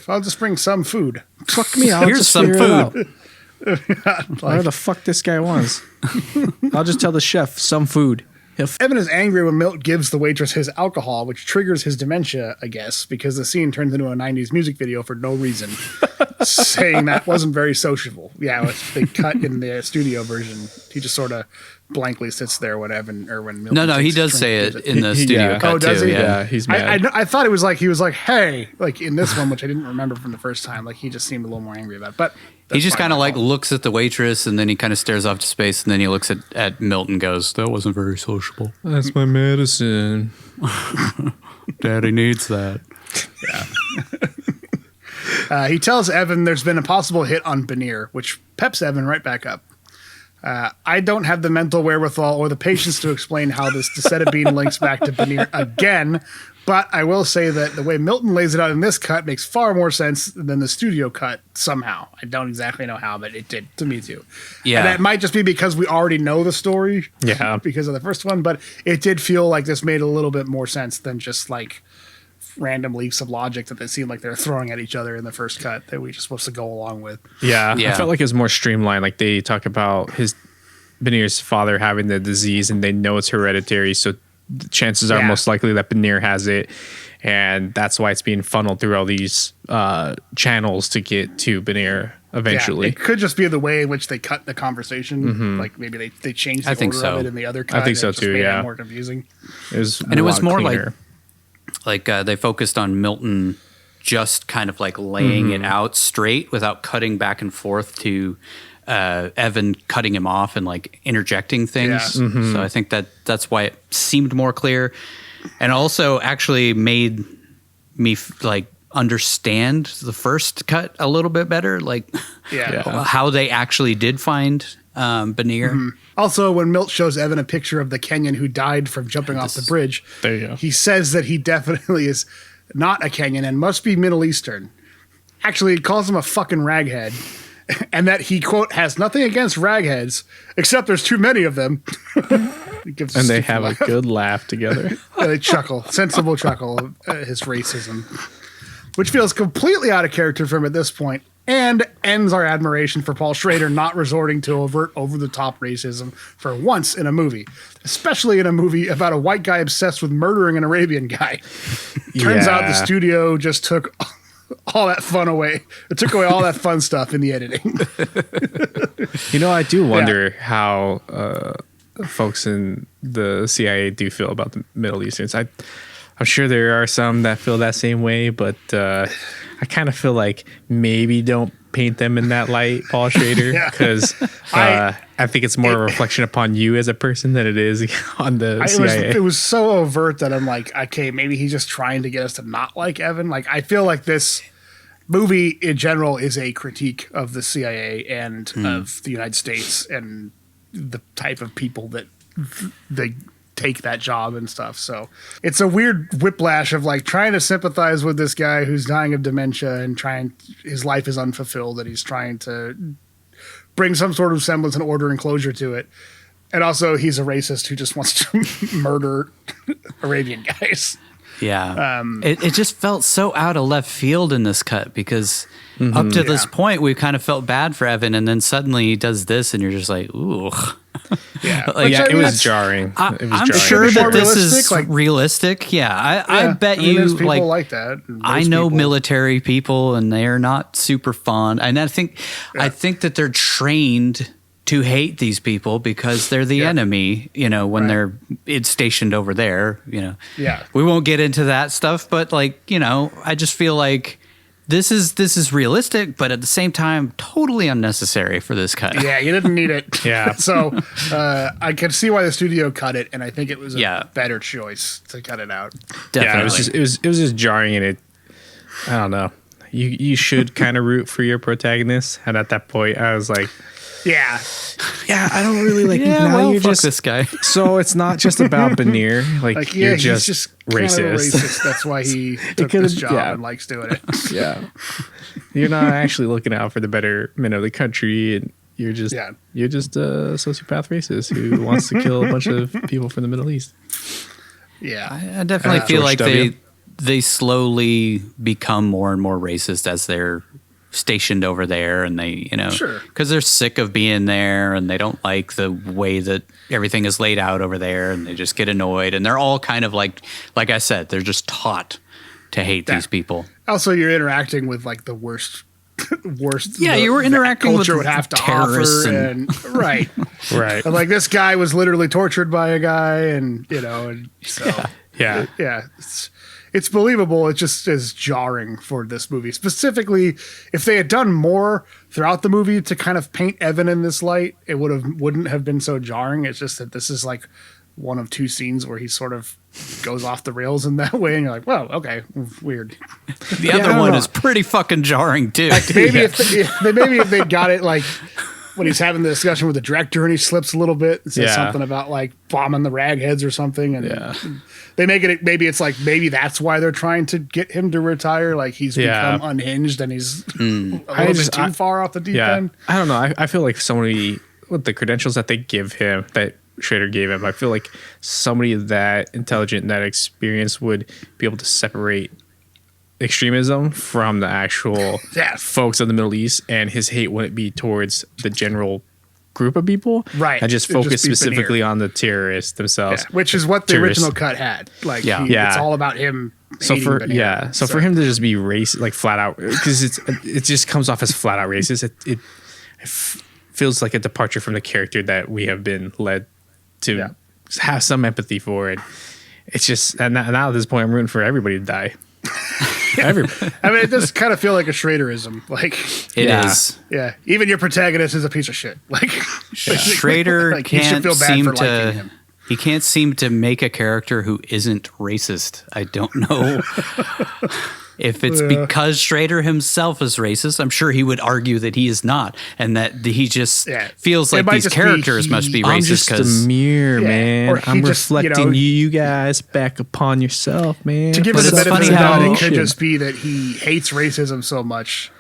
I'll just bring some food. Fuck me, I'll Here's just some figure it out. food. Whatever the fuck this guy wants. I'll just tell the chef some food. Evan is angry when Milt gives the waitress his alcohol, which triggers his dementia, I guess, because the scene turns into a 90s music video for no reason, saying that wasn't very sociable. Yeah, they cut in the studio version. He just sort of blankly sits there when Milt. No, he does say it in the studio cut does too. he? Yeah. He's mad. I thought it was like he was like, hey, like in this one, which I didn't remember from the first time. Like he just seemed a little more angry about it. But He just kind of like looks at the waitress and then he kind of stares off to space and then he looks at Milt and goes, that wasn't very sociable. That's my medicine. Daddy needs that. He tells Evan there's been a possible hit on Benear, which peps Evan right back up. I don't have the mental wherewithal or the patience to explain how this Desettabine links back to Benear again, but I will say that the way Milton lays it out in this cut makes far more sense than the studio cut somehow. I don't exactly know how, but it did to me too. Yeah. And that might just be because we already know the story because of the first one, but it did feel like this made a little bit more sense than just like random leaps of logic that they seem like they're throwing at each other in the first cut that we just supposed to go along with. Yeah. Yeah. I felt like it was more streamlined. Like they talk about Benear's father having the disease and they know it's hereditary. So the chances are most likely that Benear has it. And that's why it's being funneled through all these channels to get to Benear eventually. Yeah, it could just be the way in which they cut the conversation. Like maybe they changed the order of it in the other cut. I think so and it just too, made yeah. it more confusing. It was more cleaner. like they focused on Milton just kind of like laying it out straight without cutting back and forth to Evan cutting him off and like interjecting things. Yeah. So I think that's why it seemed more clear, and also actually made me like understand the first cut a little bit better, like how they actually did find Benear. Also, when Milt shows Evan a picture of the Kenyan who died from jumping off the bridge, There you go. he says that he definitely is not a Kenyan and must be Middle Eastern. Actually, he calls him a fucking raghead. And that he, quote, has nothing against ragheads, except there's too many of them. He gives a And they stupid have laugh. a good laugh together. They chuckle, sensible chuckle at his racism, which feels completely out of character for him at this point, and ends our admiration for Paul Schrader not resorting to overt, over-the-top racism for once in a movie, especially in a movie about a white guy obsessed with murdering an Arabian guy. Turns out the studio just took all that fun away. It took away all that fun stuff in the editing. You know, I do wonder how folks in the CIA do feel about the Middle Easterns. I'm sure there are some that feel that same way, but I kind of feel like maybe don't paint them in that light, Paul Schrader, because I think it's more a reflection upon you as a person than it is on the CIA. It was so overt that I'm like, okay, maybe he's just trying to get us to not like Evan. Like, I feel like this movie in general is a critique of the CIA and of the United States and the type of people that they take that job and stuff. So it's a weird whiplash of like trying to sympathize with this guy who's dying of dementia and his life is unfulfilled and he's trying to bring some sort of semblance and order and closure to it. And also he's a racist who just wants to murder Arabian guys. Yeah. It just felt so out of left field in this cut because up to this point, we kind of felt bad for Evan. And then suddenly he does this and you're just like, ooh. Yeah. It was jarring. I'm sure that this is realistic. Yeah. I bet you there's people like that. I know military people and they're not super fond. And I think that they're trained to hate these people because they're the enemy, when they're stationed over there, Yeah. We won't get into that stuff, but I just feel like this is realistic, but at the same time, totally unnecessary for this cut. Yeah, you didn't need it. Yeah. So I can see why the studio cut it, and I think it was a better choice to cut it out. Definitely. Yeah, it was just jarring, and I don't know. You should kind of root for your protagonist, and at that point, I was like, yeah, I don't really like. Yeah, now you're fuck just this guy. So it's not just about Banir. You're he's just kind racist. of a racist. That's why he took this job and likes doing it. Yeah. you're not actually looking out for the betterment of the country, and you're just a sociopath racist who wants to kill a bunch of people from the Middle East. Yeah, I definitely feel George like W. they slowly become more and more racist as they're stationed over there, and they because they're sick of being there and they don't like the way that everything is laid out over there, and they just get annoyed, and they're all kind of like I said, they're just taught to hate these people. Also, you're interacting with like the worst. Yeah, you were interacting with would have to terrorists offer, and right. And like this guy was literally tortured by a guy, and and so yeah. It's believable. It just is jarring for this movie. Specifically, if they had done more throughout the movie to kind of paint Evan in this light, it wouldn't have been so jarring. It's just that this is like one of two scenes where he sort of goes off the rails in that way, and you're like, "Well, okay, weird." The other one is pretty fucking jarring too. Like maybe if they got it like when he's having the discussion with the director and he slips a little bit and says something about like bombing the ragheads or something, and they make it maybe that's why they're trying to get him to retire. Like he's become unhinged and he's a little bit too far off the deep end. I don't know. I feel like somebody with the credentials that they give him, that Schrader gave him, I feel like somebody that intelligent and that experienced would be able to separate extremism from the actual folks of the Middle East, and his hate wouldn't be towards the general group of people, right? And just focus specifically on the terrorists themselves, which is what the original cut had. Like, it's all about him. So for him to just be racist, like flat out, because it just comes off as flat out racist. It feels like a departure from the character that we have been led to have some empathy for, and it's just and now at this point, I'm rooting for everybody to die. Everybody. I mean, it does kind of feel like a Schraderism. Like it is. Yeah, even your protagonist is a piece of shit. Like Schrader like, can't he can't seem to make a character who isn't racist. I don't know if it's because Schrader himself is racist. I'm sure he would argue that he is not, and that he just feels like these characters must be racist. I'm just a mirror, man. I'm reflecting you guys back upon yourself, man. To give it the benefit of the doubt, it could just be that he hates racism so much.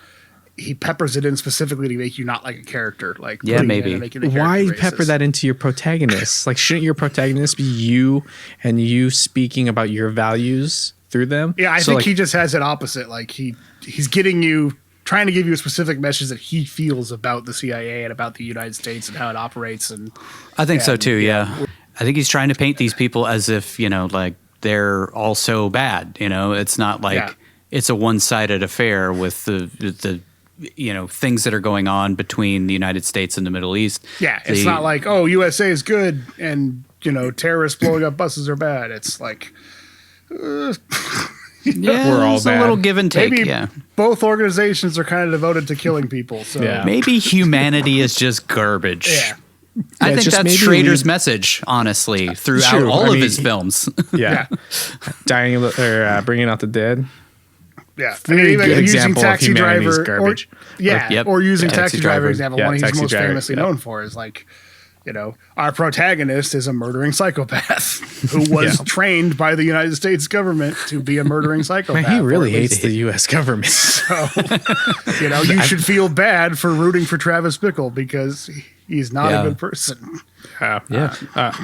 He peppers it in specifically to make you not like a character. Like maybe. Why pepper that into your protagonist? Like, shouldn't your protagonist be you and you speaking about your values through them? Yeah, I think he just has it opposite. Like he's getting you, trying to give you a specific message that he feels about the CIA and about the United States and how it operates. And I think so too. Yeah, I think he's trying to paint these people as if like they're all so bad. It's not like it's a one-sided affair with the things that are going on between the United States and the Middle East. Yeah, it's not like, oh, USA is good and, terrorists blowing up buses are bad. It's like, yeah, we're all it's bad. a little give and take. maybe Yeah, both organizations are kind of devoted to killing people. So Yeah. maybe humanity is just garbage. yeah. I Yeah, think just that's maybe Schrader's we- message, honestly, throughout True. all I of mean, his films. Yeah. Dying or bringing out the dead. Yeah, Very even good using example of Taxi humanity's Driver, garbage. or using Taxi Taxi Driver Driver. example, Yeah, one he's Taxi most Driver, famously yeah. known for is like, our protagonist is a murdering psychopath who was Yeah. trained by the United States government to be a murdering psychopath. Man, he really or at least- hates the U.S. government. you should feel bad for rooting for Travis Bickle because he's not Yeah. a good person. Yeah.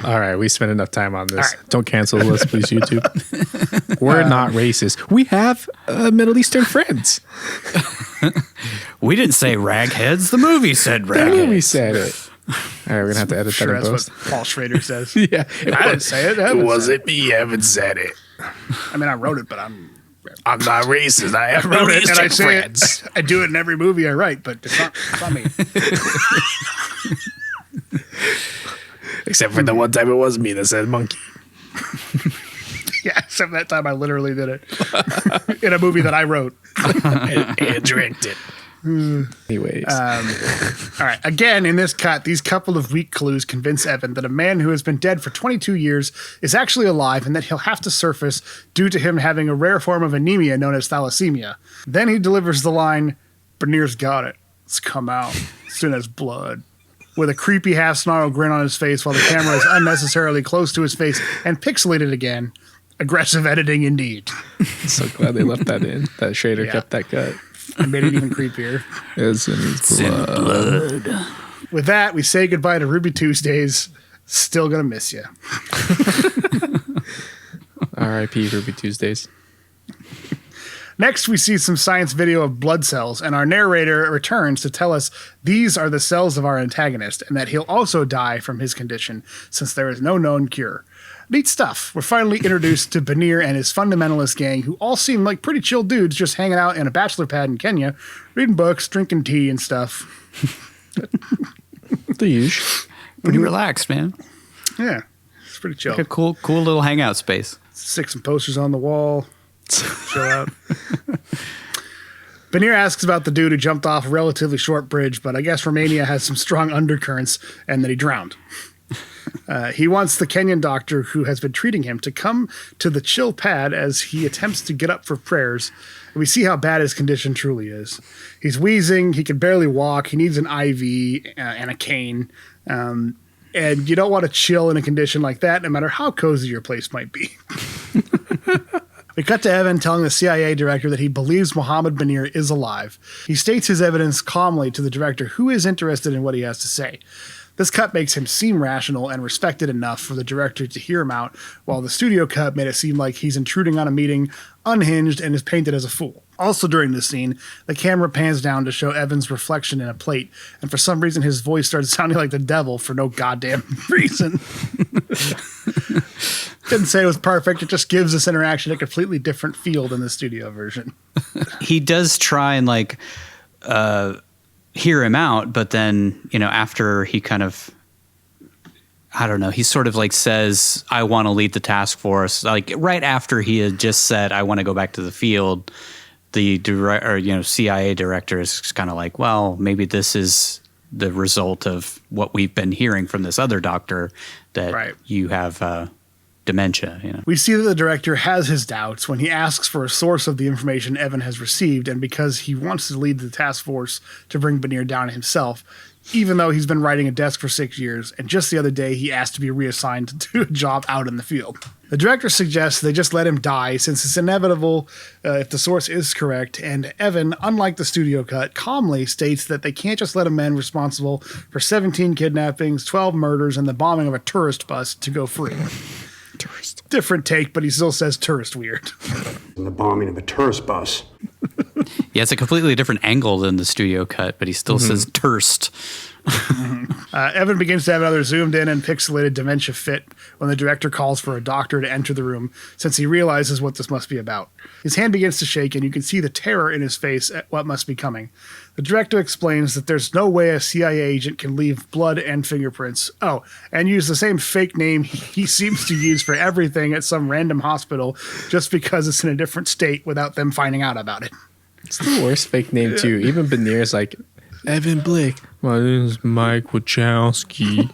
All right. We spent enough time on this. All right. Don't cancel us, please, YouTube. We're not racist. We have Middle Eastern friends. We didn't say ragheads. The movie said The movie ragheads. said it. All right. We're going to have to edit Sure, that in that's post. what Paul Schrader says. Yeah. I didn't say it. Evan said it. me. Evan said it. I mean, I wrote it, but I'm I'm not racist. I have wrote it, and I say it. I do it in every movie I write, but it's not me. Except for the one time it was me that said monkey. Yeah, except that time I literally did it in a movie that I wrote. and directed. Anyways. All right. Again, in this cut, these couple of weak clues convince Evan that a man who has been dead for 22 years is actually alive and that he'll have to surface due to him having a rare form of anemia known as thalassemia. Then he delivers the line, "Benir's got it. It's come out. Soon as blood." With a creepy half-snarled grin on his face while the camera is unnecessarily close to his face and pixelated again. Aggressive editing indeed. So glad they left that in. That Schrader Yeah. kept that cut. And made it even creepier. It's in his blood. With that, we say goodbye to Ruby Tuesdays. Still gonna miss you. R.I.P. Ruby Tuesdays. Next, we see some science video of blood cells, and our narrator returns to tell us these are the cells of our antagonist, and that he'll also die from his condition, since there is no known cure. Neat stuff. We're finally introduced to Benir and his fundamentalist gang, who all seem like pretty chill dudes just hanging out in a bachelor pad in Kenya, reading books, drinking tea and stuff. The usual. Pretty relaxed, man. Yeah, it's pretty chill. Like a cool little hangout space. Stick some posters on the wall. Chill out. Benir asks about the dude who jumped off a relatively short bridge, but I guess Romania has some strong undercurrents and that he drowned. He wants the Kenyan doctor who has been treating him to come to the chill pad as he attempts to get up for prayers. And we see how bad his condition truly is. He's wheezing. He can barely walk. He needs an IV and a cane. And you don't want to chill in a condition like that, no matter how cozy your place might be. We cut to Evan telling the CIA director that he believes Mohammed Benir is alive. He states his evidence calmly to the director, who is interested in what he has to say. This cut makes him seem rational and respected enough for the director to hear him out, while the studio cut made it seem like he's intruding on a meeting, unhinged, and is painted as a fool. Also during this scene, the camera pans down to show Evan's reflection in a plate, and for some reason his voice started sounding like the devil for no goddamn reason. Didn't say it was perfect, it just gives this interaction a completely different feel than the studio version. He does try and hear him out, but then, after he kind of, I don't know, he sort of says, I want to lead the task force. Right after he had just said, I want to go back to the field, the CIA director is kind of like, well, maybe this is the result of what we've been hearing from this other doctor that Right. you have dementia. We see that the director has his doubts when he asks for a source of the information Evan has received, and because he wants to lead the task force to bring Benir down himself, even though he's been writing a desk for 6 years, and just the other day he asked to be reassigned to a job out in the field. The director suggests they just let him die since it's inevitable if the source is correct, and Evan, unlike the studio cut, calmly states that they can't just let a man responsible for 17 kidnappings, 12 murders, and the bombing of a tourist bus to go free. Tourist. Different take, but he still says tourist weird. And the bombing of a tourist bus. Yeah, it's a completely different angle than the studio cut, but he still says terst. Evan begins to have another zoomed in and pixelated dementia fit when the director calls for a doctor to enter the room, since he realizes what this must be about. His hand begins to shake, and you can see the terror in his face at what must be coming. The director explains that there's no way a CIA agent can leave blood and fingerprints. Oh, and use the same fake name he seems to use for everything at some random hospital just because it's in a different state without them finding out about it. It's the worst fake name, too. Even Benier's like, Evan Blake. My name is Mike Wachowski.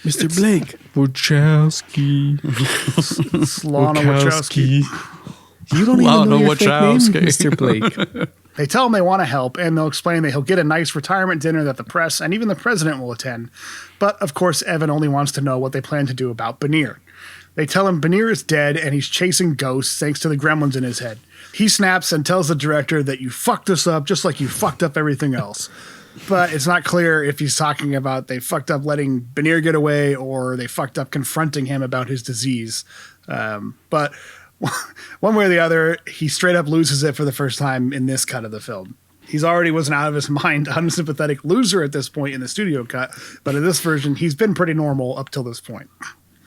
Mr. Blake Wachowski. Slana Wachowski. You don't even know your fake name, Wachowski. Mr. Blake. They tell him they want to help, and they'll explain that he'll get a nice retirement dinner that the press and even the president will attend. But, of course, Evan only wants to know what they plan to do about Benier. They tell him Benier is dead, and he's chasing ghosts thanks to the gremlins in his head. He snaps and tells the director that you fucked us up just like you fucked up everything else. But it's not clear if he's talking about they fucked up letting Benier get away or they fucked up confronting him about his disease. But one way or the other, he straight up loses it for the first time in this cut of the film. He's already was an out of his mind, unsympathetic loser at this point in the studio cut, but in this version, he's been pretty normal up till this point.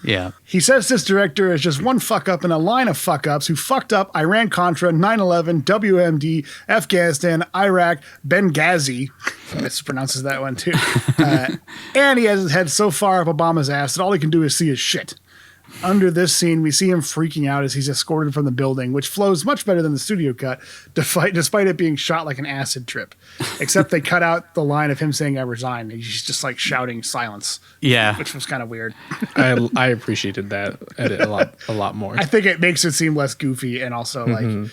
Yeah. He says this director is just one fuck up in a line of fuck ups who fucked up Iran-Contra, 9/11, WMD, Afghanistan, Iraq, Benghazi. He mispronounces that one too. And he has his head so far up Obama's ass that all he can do is see his shit. Under this scene, we see him freaking out as he's escorted from the building, which flows much better than the studio cut, despite it being shot like an acid trip. Except they cut out the line of him saying, "I resign." He's just like shouting silence. Yeah. Which was kind of weird. I appreciated that edit a lot more. I think it makes it seem less goofy, and also like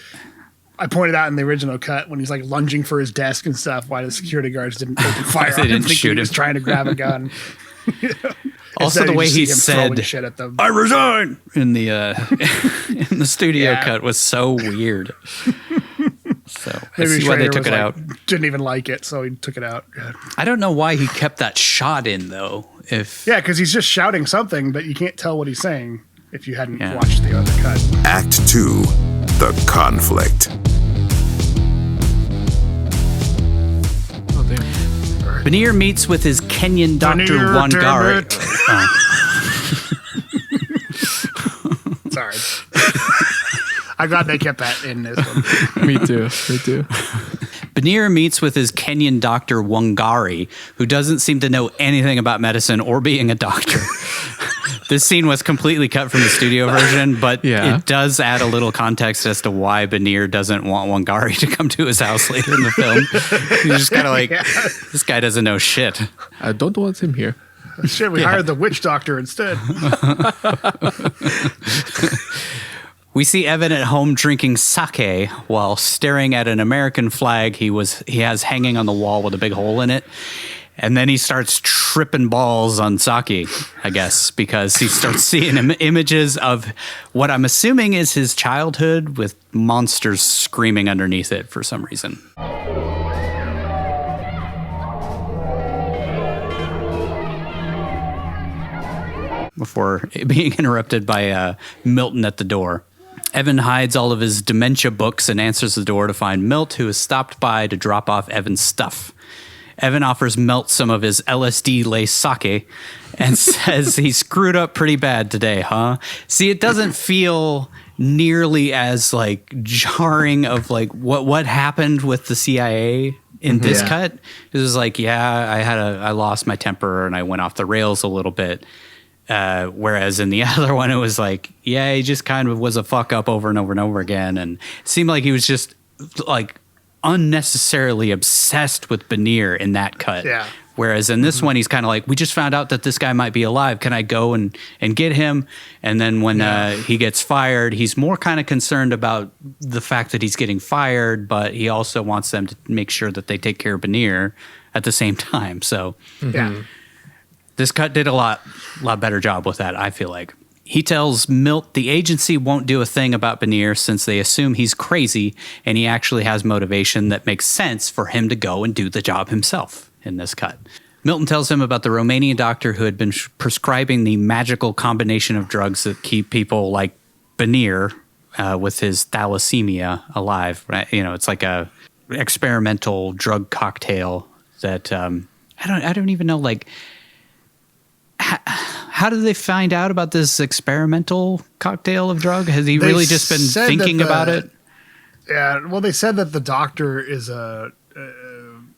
I pointed out in the original cut when he's like lunging for his desk and stuff, why the security guards didn't open fire on him, thinking he was trying to grab a gun. Also, the way he said shit at them. "I resign" in the in the studio cut was so weird. So I see why they took it out. Didn't even like it, so he took it out. God. I don't know why he kept that shot in though. Because he's just shouting something, but you can't tell what he's saying if you hadn't watched the other cut. Act 2, The Conflict. Benier meets with his Kenyan doctor Benier, Wangari. Sorry. I'm glad they kept that in this one. Me too. Benier meets with his Kenyan doctor Wangari, who doesn't seem to know anything about medicine or being a doctor. This scene was completely cut from the studio version, but it does add a little context as to why Benier doesn't want Wangari to come to his house later in the film. He's just kind of like, this guy doesn't know shit. I don't want him here. Shit, we hired the witch doctor instead. We see Evan at home drinking sake while staring at an American flag he has hanging on the wall with a big hole in it. And then he starts tripping balls on sake, I guess, because he starts seeing images of what I'm assuming is his childhood with monsters screaming underneath it for some reason. Before being interrupted by Milton at the door. Evan hides all of his dementia books and answers the door to find Milt, who has stopped by to drop off Evan's stuff. Evan offers Milt some of his LSD-laced sake and says he screwed up pretty bad today, huh? See, it doesn't feel nearly as like jarring of like what happened with the CIA in this cut. It was like, I lost my temper and I went off the rails a little bit. Whereas in the other one, it was like, he just kind of was a fuck up over and over and over again. And it seemed like he was just like unnecessarily obsessed with Benier in that cut. Yeah. Whereas in this one, he's kind of like, we just found out that this guy might be alive. Can I go and get him? And then when he gets fired, he's more kind of concerned about the fact that he's getting fired, but he also wants them to make sure that they take care of Benier at the same time. So this cut did a lot better job with that, I feel like. He tells Milt the agency won't do a thing about Benier since they assume he's crazy and he actually has motivation that makes sense for him to go and do the job himself in this cut. Milton tells him about the Romanian doctor who had been prescribing the magical combination of drugs that keep people like Benier with his thalassemia alive. Right? You know, it's like experimental drug cocktail that I don't even know, like, how did they find out about this experimental cocktail of drug? Has he really just been thinking about it? Yeah, well, they said that the doctor is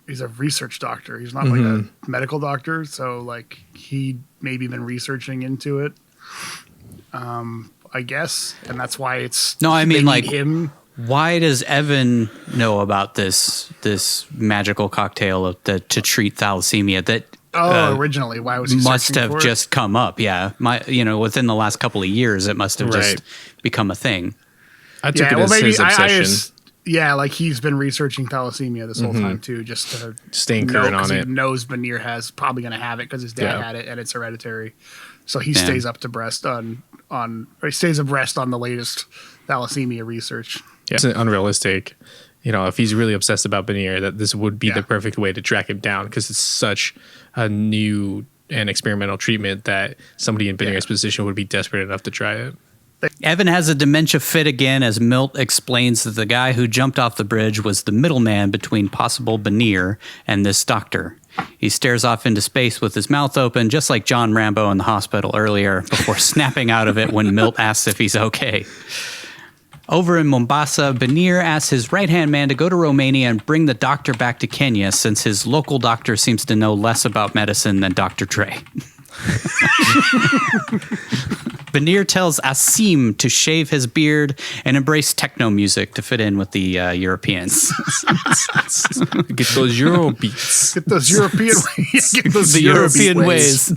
he's a research doctor. He's not like a medical doctor, so like he maybe been researching into it. I guess, and that's why it's no. I mean, like him. Why does Evan know about this magical cocktail to treat thalassemia? That originally, why was he must have for just come up? Yeah, within the last couple of years, it must have just become a thing. I took it as his obsession. Like he's been researching thalassemia this whole time too, just to staying current on it. He knows Benir has probably going to have it because his dad had it and it's hereditary. So he stays up to breast he stays abreast on the latest thalassemia research. Yeah. It's unrealistic. If he's really obsessed about Benir, that this would be the perfect way to track him down because it's such a new and experimental treatment that somebody in Benir's position would be desperate enough to try it. Evan has a dementia fit again as Milt explains that the guy who jumped off the bridge was the middleman between possible Benir and this doctor. He stares off into space with his mouth open, just like John Rambo in the hospital earlier, before snapping out of it when Milt asks if he's okay. Over in Mombasa, Benir asks his right-hand man to go to Romania and bring the doctor back to Kenya since his local doctor seems to know less about medicine than Dr. Dre. Benir tells Asim to shave his beard and embrace techno music to fit in with the Europeans. Get those Euro beats. Get those European ways. Get those the European ways.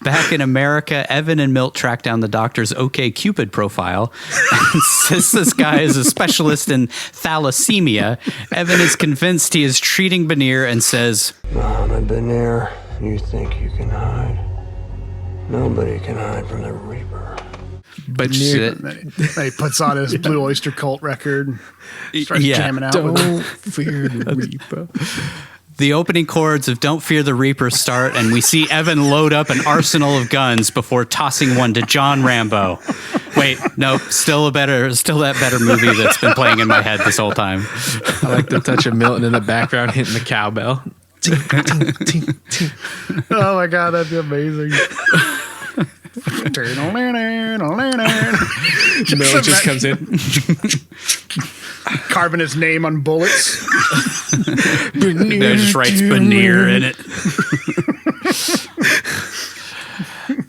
Back in America, Evan and Milt track down the doctor's OkCupid profile. And since this guy is a specialist in thalassemia, Evan is convinced he is treating Benir and says, Mohammed Benir, you think you can hide? Nobody can hide from the Reaper. But he puts on his Blue Oyster Cult record and starts jamming out with Don't fear the Reaper. the opening chords of Don't Fear the Reaper start, and we see Evan load up an arsenal of guns before tossing one to John Rambo. Wait, no, still that better movie that's been playing in my head this whole time. I like the touch of Milton in the background hitting the cowbell. Oh my God, that'd be amazing. Milton just comes in. Carving his name on bullets. They just writes Benir in it.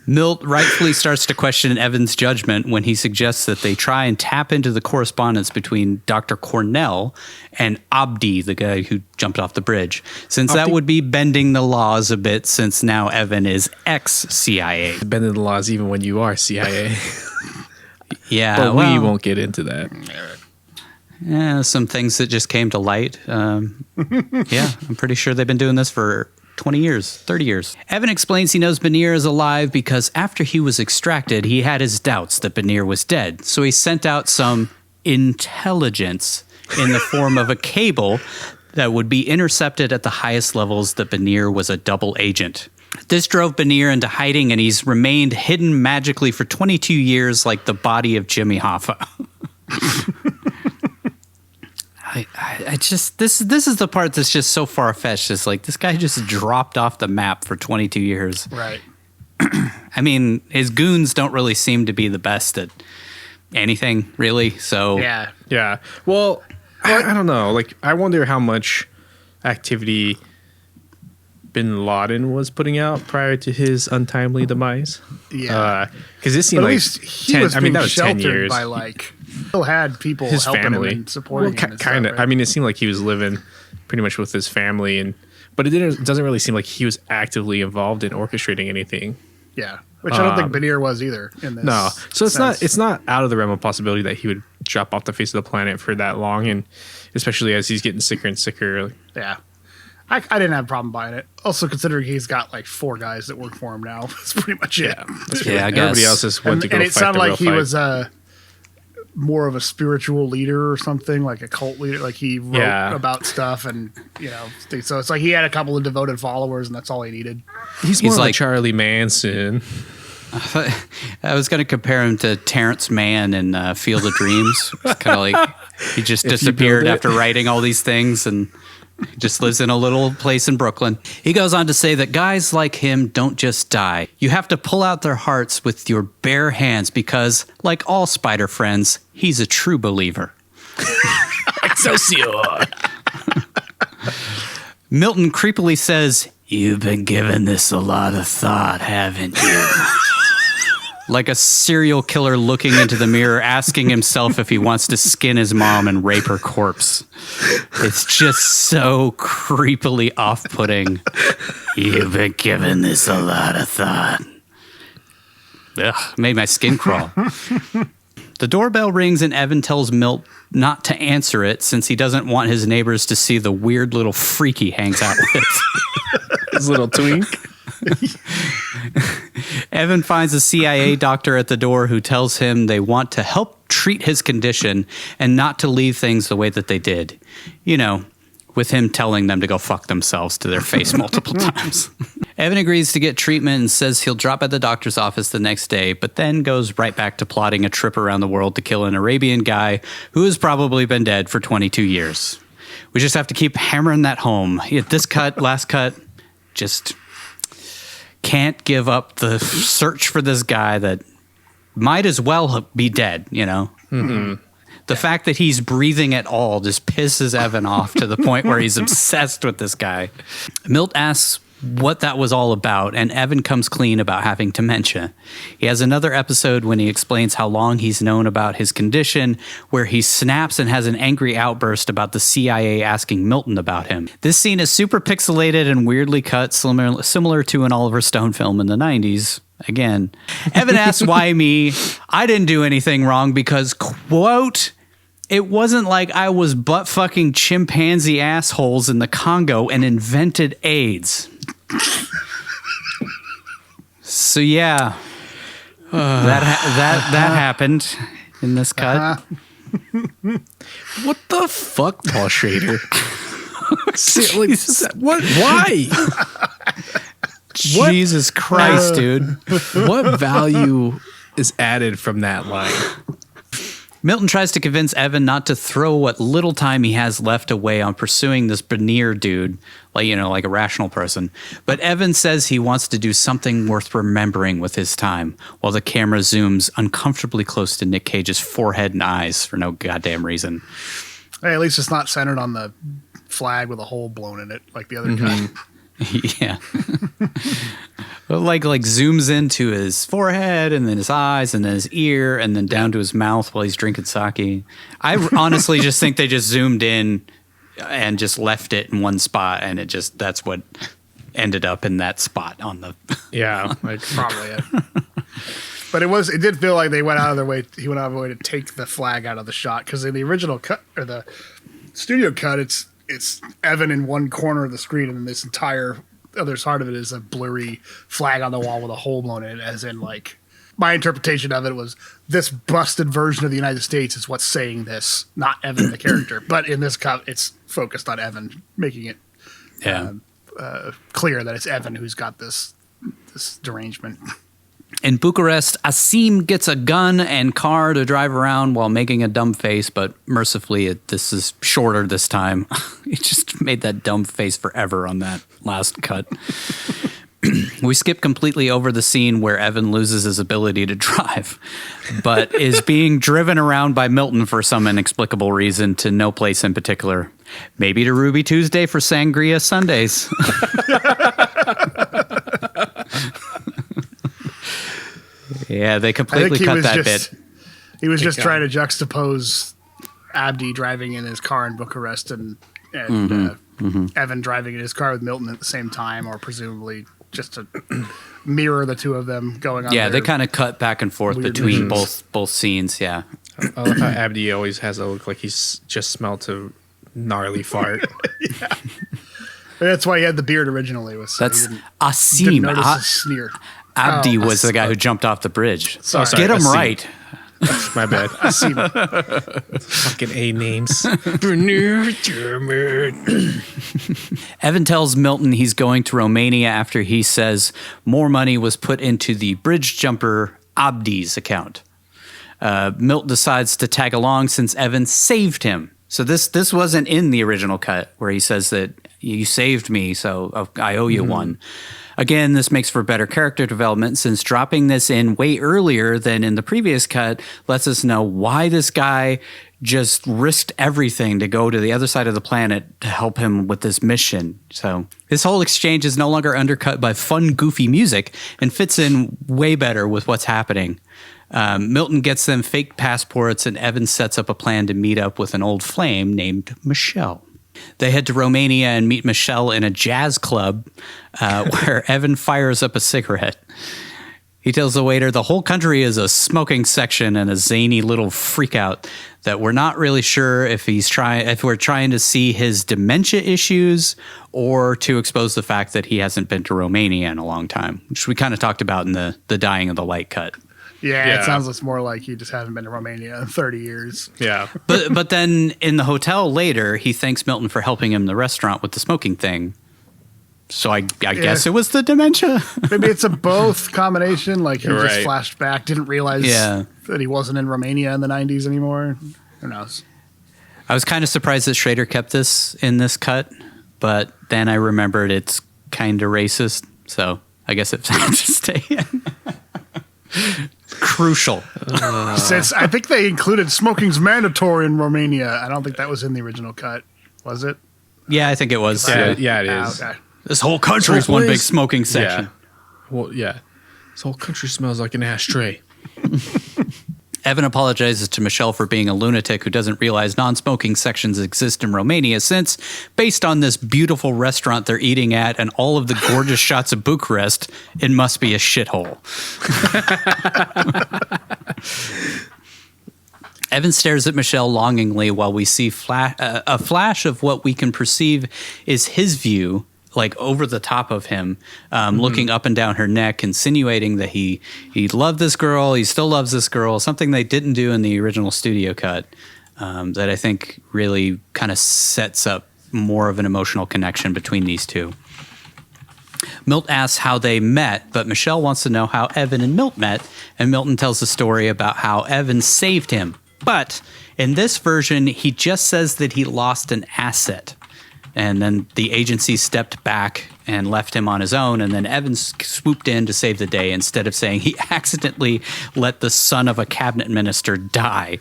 Milt rightfully starts to question Evan's judgment when he suggests that they try and tap into the correspondence between Dr. Cornell and Abdi, the guy who jumped off the bridge, since that would be bending the laws a bit, since now Evan is ex-CIA. Bending the laws even when you are CIA. Yeah, but we won't get into that. Yeah, some things that just came to light. Yeah, I'm pretty sure they've been doing this for 20 years, 30 years. Evan explains he knows Benir is alive because after he was extracted, he had his doubts that Benir was dead. So he sent out some intelligence in the form of a cable that would be intercepted at the highest levels that Benir was a double agent. This drove Benir into hiding, and he's remained hidden magically for 22 years like the body of Jimmy Hoffa. I just this is the part that's just so far-fetched. It's like this guy just dropped off the map for 22 years. Right. I mean, his goons don't really seem to be the best at anything, really. So yeah. Well, I don't know. Like, I wonder how much activity Bin Laden was putting out prior to his untimely demise. Yeah. Because it seemed but at like least he was being that was 10 sheltered years. by still had people His helping family him and supporting him. Kind of. Right? I mean, it seemed like he was living pretty much with his family, but it doesn't really seem like he was actively involved in orchestrating anything. Yeah, which I don't think Benir was either in this. No, so sense. it's not out of the realm of possibility that he would drop off the face of the planet for that long, and especially as he's getting sicker and sicker. Yeah. I didn't have a problem buying it. Also, considering he's got like 4 guys that work for him now, that's pretty much it. I guess. Everybody else is went to go and fight it sounded the like real he fight. was more of a spiritual leader or something, like a cult leader. Like he wrote about stuff, and so it's like he had a couple of devoted followers, and that's all he needed. He's more like Charlie Manson. I was going to compare him to Terrence Mann in Field of Dreams. It's kind of like He just disappeared after writing all these things and he just lives in a little place in Brooklyn. He goes on to say that guys like him don't just die. You have to pull out their hearts with your bare hands because, like all Spider friends, he's a true believer. Excelsior! Milton creepily says, "You've been giving this a lot of thought, haven't you?" Like a serial killer looking into the mirror, asking himself if he wants to skin his mom and rape her corpse. It's just so creepily off-putting. You've been giving this a lot of thought. Ugh, made my skin crawl. The doorbell rings and Evan tells Milt not to answer it since he doesn't want his neighbors to see the weird little freak he hangs out with. His little twink. Evan finds a CIA doctor at the door who tells him they want to help treat his condition and not to leave things the way that they did. You know, with him telling them to go fuck themselves to their face multiple times. Evan agrees to get treatment and says he'll drop at the doctor's office the next day, but then goes right back to plotting a trip around the world to kill an Arabian guy who has probably been dead for 22 years. We just have to keep hammering that home. This cut, last cut, just can't give up the search for this guy that might as well be dead, you know? Mm-hmm. The fact that he's breathing at all just pisses Evan off to the point where he's obsessed with this guy. Milt asks what that was all about, and Evan comes clean about having dementia. He has another episode when he explains how long he's known about his condition, where he snaps and has an angry outburst about the CIA asking Milton about him. This scene is super pixelated and weirdly cut, similar to an Oliver Stone film in the 90s. Again, Evan asks why me. I didn't do anything wrong because, quote, it wasn't like I was butt fucking chimpanzee assholes in the Congo and invented AIDS. So yeah, that happened in this cut. What the fuck, Paul Schrader? What? Why? Jesus Christ, dude. What value is added from that line? Milton tries to convince Evan not to throw what little time he has left away on pursuing this Bernier dude, like a rational person. But Evan says he wants to do something worth remembering with his time, while the camera zooms uncomfortably close to Nic Cage's forehead and eyes for no goddamn reason. Hey, at least it's not centered on the flag with a hole blown in it like the other cut. Yeah. But like zooms into his forehead and then his eyes and then his ear and then down to his mouth while he's drinking sake. I honestly just think they just zoomed in and just left it in one spot and that's what ended up in that spot on the probably it. But it did feel like he went out of their way to take the flag out of the shot, because in the original cut or the studio cut it's Evan in one corner of the screen, and then this entire other side of it is a blurry flag on the wall with a hole blown in it, as in, like, my interpretation of it was this busted version of the United States is what's saying this, not Evan the character. But in this cut, it's focused on Evan, making it clear that it's Evan who's got this derangement. In Bucharest, Asim gets a gun and car to drive around while making a dumb face, but mercifully, this is shorter this time. He just made that dumb face forever on that last cut. We skip completely over the scene where Evan loses his ability to drive, but is being driven around by Milton for some inexplicable reason to no place in particular. Maybe to Ruby Tuesday for Sangria Sundays. Yeah, they completely cut that bit. He was just trying to juxtapose Abdi driving in his car in Bucharest and Evan driving in his car with Milton at the same time, or presumably just to mirror the two of them going on. Yeah, they kind of cut back and forth between both scenes. Yeah, I love how Abdi always has a look like he's just smelled a gnarly fart. Yeah, that's why he had the beard originally. That's Asim. A sneer. Abdi was the guy who jumped off the bridge. Sorry, get him Asim. right. My bad. Asim. Fucking A names. Evan tells Milton he's going to Romania after he says more money was put into the bridge jumper Abdi's account. Milt decides to tag along since Evan saved him. So this wasn't in the original cut where he says that you saved me, so I owe you one. Again, this makes for better character development since dropping this in way earlier than in the previous cut lets us know why this guy just risked everything to go to the other side of the planet to help him with this mission. So this whole exchange is no longer undercut by fun, goofy music and fits in way better with what's happening. Milton gets them fake passports and Evan sets up a plan to meet up with an old flame named Michelle. They head to Romania and meet Michelle in a jazz club where Evan fires up a cigarette. He tells the waiter the whole country is a smoking section and a zany little freakout that we're not really sure if we're trying to see his dementia issues or to expose the fact that he hasn't been to Romania in a long time, which we kind of talked about in the Dying of the Light cut. Yeah, it sounds more like he just hasn't been to Romania in 30 years. Yeah. But then in the hotel later, he thanks Milton for helping him in the restaurant with the smoking thing. So I guess it was the dementia. Maybe it's a both combination. Like he just Right. flashed back, didn't realize that he wasn't in Romania in the 90s anymore. Who knows? I was kind of surprised that Schrader kept this in this cut, but then I remembered it's kind of racist. So I guess it had to stay in. Crucial. Since I think they included smoking's mandatory in Romania. I don't think that was in the original cut. Was it? Yeah, I think it was. Yeah, it is. Okay. This whole country is one big smoking section. Yeah. Well, yeah. This whole country smells like an ashtray. Evan apologizes to Michelle for being a lunatic who doesn't realize non-smoking sections exist in Romania since, based on this beautiful restaurant they're eating at and all of the gorgeous shots of Bucharest, it must be a shithole. Evan stares at Michelle longingly while we see a flash of what we can perceive is his view, like over the top of him, looking up and down her neck, insinuating that he loved this girl, he still loves this girl, something they didn't do in the original studio cut that I think really kind of sets up more of an emotional connection between these two. Milt asks how they met, but Michelle wants to know how Evan and Milt met, and Milton tells the story about how Evan saved him. But in this version, he just says that he lost an asset. And then the agency stepped back and left him on his own. And then Evans swooped in to save the day instead of saying he accidentally let the son of a cabinet minister die.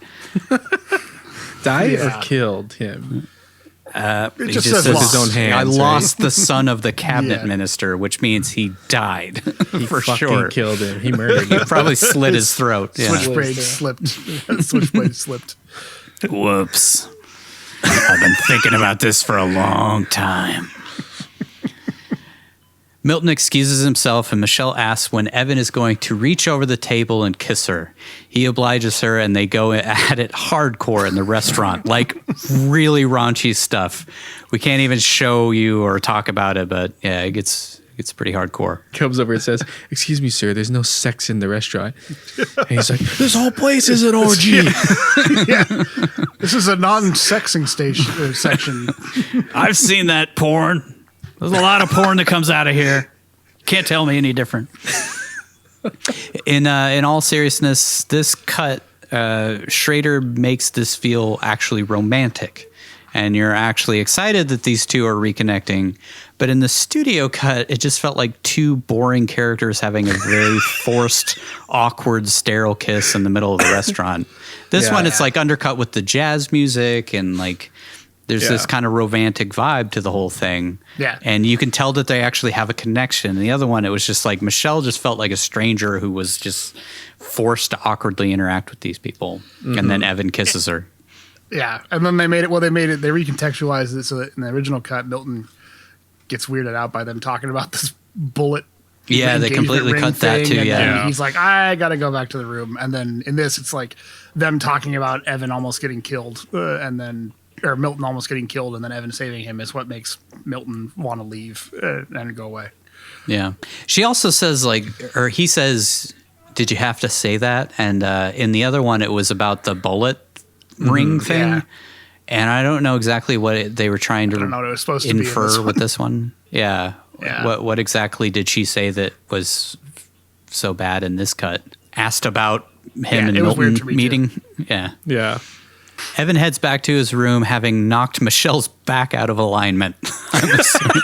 Died or killed him? It He just just says says lost. his own hands. I right? lost the son of the cabinet Yeah. minister, which means he died He for fucking sure. killed him. He murdered him. Probably slit his throat. Yeah. Switchblade slipped. Switchblade slipped. Whoops. I've been thinking about this for a long time. Milton excuses himself and Michelle asks when Evan is going to reach over the table and kiss her. He obliges her and they go at it hardcore in the restaurant, like really raunchy stuff. We can't even show you or talk about it, but yeah, it gets pretty hardcore. Comes over and says, "Excuse me, sir, there's no sex in the restaurant." And he's like, "This whole place is an orgy." Yeah. This is a non-sexing section. I've seen that porn. There's a lot of porn that comes out of here. Can't tell me any different. In all seriousness, this cut, Schrader makes this feel actually romantic. And you're actually excited that these two are reconnecting. But in the studio cut, it just felt like two boring characters having a very forced, awkward, sterile kiss in the middle of the restaurant. This one, it's like undercut with the jazz music and like there's this kind of romantic vibe to the whole thing. Yeah. And you can tell that they actually have a connection. And the other one, it was just like Michelle just felt like a stranger who was just forced to awkwardly interact with these people. Mm-hmm. And then Evan kisses her. Yeah, and then they recontextualized it so that in the original cut, Milton gets weirded out by them talking about this bullet. Yeah, they completely cut that too. And Yeah. then he's like, I got to go back to the room. And then in this, it's like them talking about Evan almost getting killed or Milton almost getting killed and then Evan saving him is what makes Milton want to leave and go away. Yeah. She also says he says, did you have to say that? And in the other one, it was about the bullet ring thing. Yeah. And I don't know exactly what they were trying to I don't know what it was supposed to be in infer this with this one. Yeah. Yeah. What exactly did she say that was so bad in this cut? Asked about him and it was weird Milton to me, meeting. Yeah. Yeah. Evan heads back to his room, having knocked Michelle's back out of alignment. I'm assuming.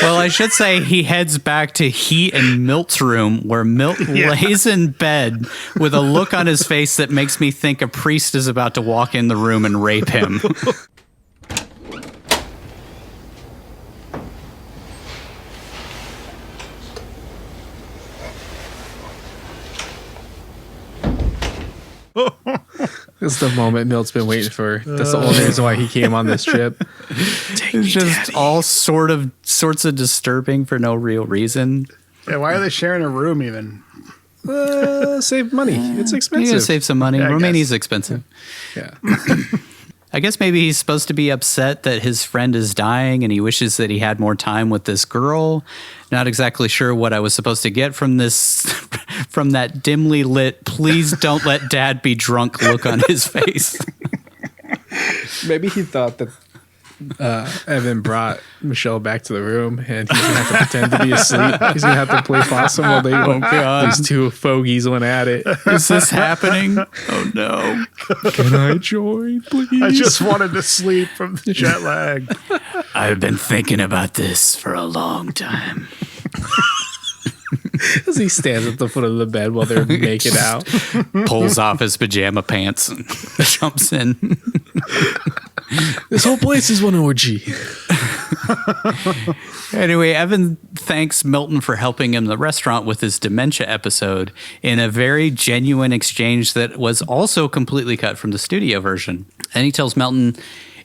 Well, I should say he heads back to he and Milt's room, where Milt lays in bed with a look on his face that makes me think a priest is about to walk in the room and rape him. This is the moment Milt's been waiting for. That's the only reason why he came on this trip. It's just all sorts of disturbing for no real reason. Yeah, why are they sharing a room even? Save money. It's You expensive. gotta save some money. Yeah, I Romania's guess. expensive. Yeah. I guess maybe he's supposed to be upset that his friend is dying and he wishes that he had more time with this girl. Not exactly sure what I was supposed to get from this, from that dimly lit, please don't let dad be drunk look on his face. Maybe he thought that Evan brought Michelle back to the room and he's going to have to pretend to be asleep. He's going to have to play possum while these two fogies went at it. Is this happening? Oh no. Can I join, please? I just wanted to sleep from the jet lag. I've been thinking about this for a long time. As he stands at the foot of the bed while they're making out. Pulls off his pajama pants and jumps in. This whole place is one orgy. Anyway, Evan thanks Milton for helping him in the restaurant with his dementia episode in a very genuine exchange that was also completely cut from the studio version. And he tells Milton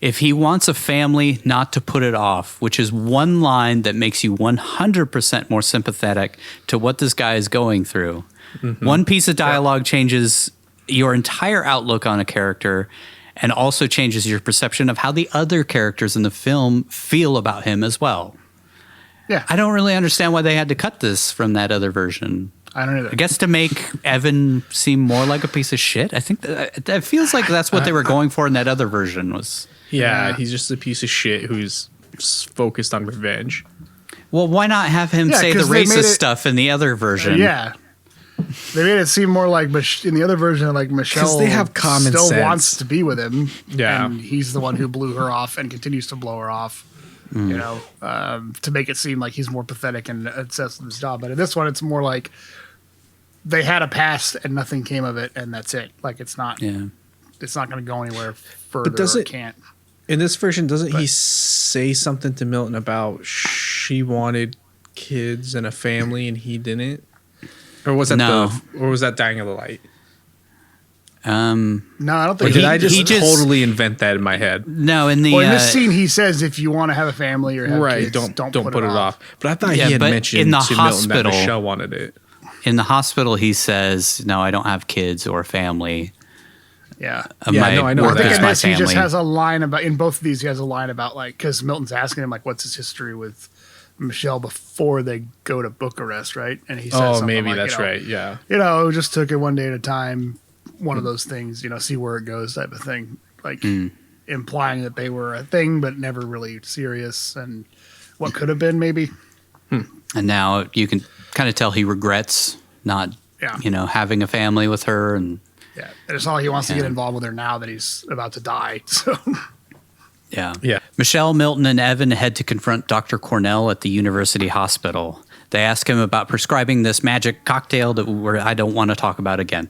if he wants a family, not to put it off, which is one line that makes you 100% more sympathetic to what this guy is going through. Mm-hmm. One piece of dialogue changes your entire outlook on a character and also changes your perception of how the other characters in the film feel about him as well. Yeah. I don't really understand why they had to cut this from that other version. I don't either. I guess to make Evan seem more like a piece of shit. I think that feels like that's what they were going for in that other version was. Yeah, he's just a piece of shit who's focused on revenge. Well, why not have him say the 'cause they made racist it- stuff in the other version? Yeah. They made it seem more like in the other version, like Michelle they have common still sense. wants to be with him. Yeah. And he's the one who blew her off and continues to blow her off, you know, to make it seem like he's more pathetic and obsessed with his job. But in this one, it's more like they had a past and nothing came of it, and that's it. Like it's not going to go anywhere further. But does or it- can't. In this version, doesn't he say something to Milton about she wanted kids and a family and he didn't? Or was that or was that Dying of the Light? No, I don't Or think did I just he just- totally invent that in my head? No, in the Well, in this scene, he says, "If you want to have a family or have Right, kids, don't put it off. But I thought Yeah, he had but mentioned in the to Milton that hospital- Michelle wanted it. in the hospital, he says, "No, I don't have kids or family. Yeah. Yeah, no, I know I that. think Work is in my this, he just family." has a line about, in both of these, he has a line about, like, because Milton's asking him, like, what's his history with Michelle before they go to Bucharest, right? And he says, Oh, something maybe like, that's you know, right. Yeah. You know, just took it one day at a time, one of those things, you know, see where it goes type of thing. Like, implying that they were a thing, but never really serious, and what could have been, maybe. And now you can kind of tell he regrets not, Yeah. you know, having a family with her. And Yeah. And it's all he wants to get involved with her now that he's about to die. So, yeah. Yeah. Michelle, Milton, and Evan head to confront Dr. Cornell at the university hospital. They ask him about prescribing this magic cocktail that I don't want to talk about again.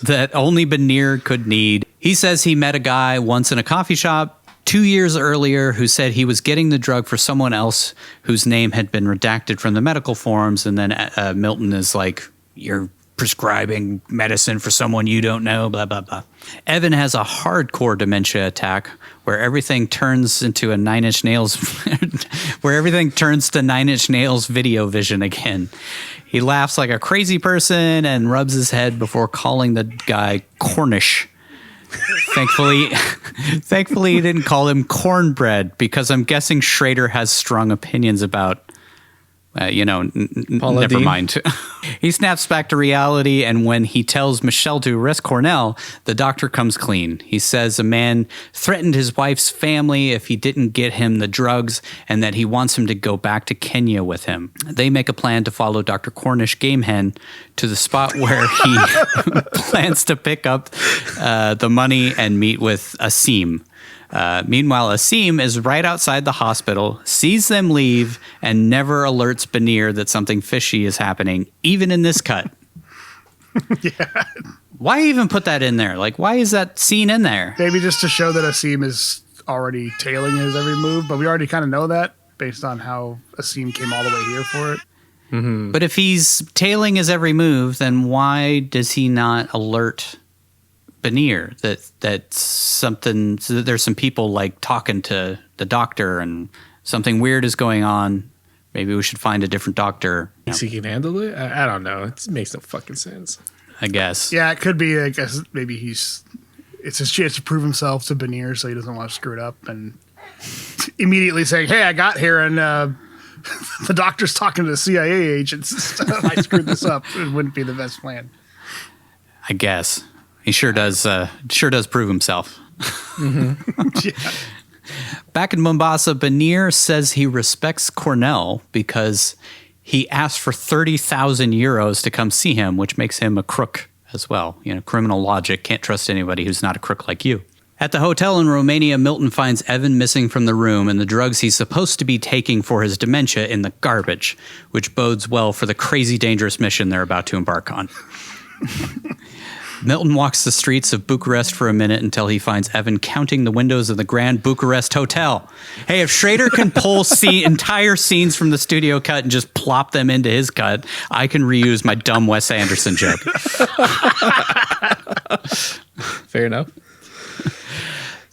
That only Benir could need. He says he met a guy once in a coffee shop 2 years earlier who said he was getting the drug for someone else whose name had been redacted from the medical forms. And then Milton is like, "You're prescribing medicine for someone you don't know, blah, blah, blah." Evan has a hardcore dementia attack where everything turns into a Nine Inch Nails, where everything turns to Nine Inch Nails video vision again. He laughs like a crazy person and rubs his head before calling the guy Cornish. Thankfully, he didn't call him cornbread because I'm guessing Schrader has strong opinions about Never Dean. mind. He snaps back to reality, and when he tells Michelle to arrest Cornell, the doctor comes clean. He says a man threatened his wife's family if he didn't get him the drugs, and that he wants him to go back to Kenya with him. They make a plan to follow Dr. Cornish Gamehen to the spot where he plans to pick up the money and meet with Asim. Meanwhile, Asim is right outside the hospital, sees them leave, and never alerts Banir that something fishy is happening, even in this cut. Yeah. Why even put that in there? Like, why is that scene in there? Maybe just to show that Asim is already tailing his every move, but we already kind of know that based on how Asim came all the way here for it. Mm-hmm. But if he's tailing his every move, then why does he not alert Banir that something, so that there's some people like talking to the doctor and something weird is going on? Maybe we should find a different doctor. Thinks he can handle it? I don't know. It makes no fucking sense. I guess. Yeah, it could be. I guess maybe it's his chance to prove himself to Banir, so he doesn't want to screw it up and immediately saying, "Hey, I got here and the doctor's talking to the CIA agents. I screwed this up." It wouldn't be the best plan. I guess. He sure does prove himself. Mm-hmm. Yeah. Back in Mombasa, Banir says he respects Cornell because he asked for 30,000 euros to come see him, which makes him a crook as well. Criminal logic, can't trust anybody who's not a crook like you. At the hotel in Romania, Milton finds Evan missing from the room and the drugs he's supposed to be taking for his dementia in the garbage, which bodes well for the crazy dangerous mission they're about to embark on. Milton walks the streets of Bucharest for a minute until he finds Evan counting the windows of the Grand Bucharest Hotel. Hey, if Schrader can pull entire scenes from the studio cut and just plop them into his cut, I can reuse my dumb Wes Anderson joke. Fair enough.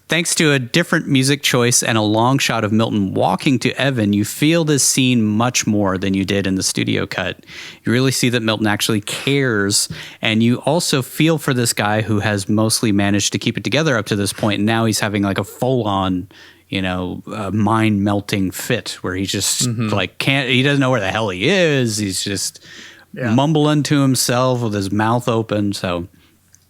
Thanks to a different music choice and a long shot of Milton walking to Evan, you feel this scene much more than you did in the studio cut. You really see that Milton actually cares, and you also feel for this guy who has mostly managed to keep it together up to this point, and now he's having like a full-on, mind-melting fit where he just he doesn't know where the hell he is. He's just mumbling to himself with his mouth open, so...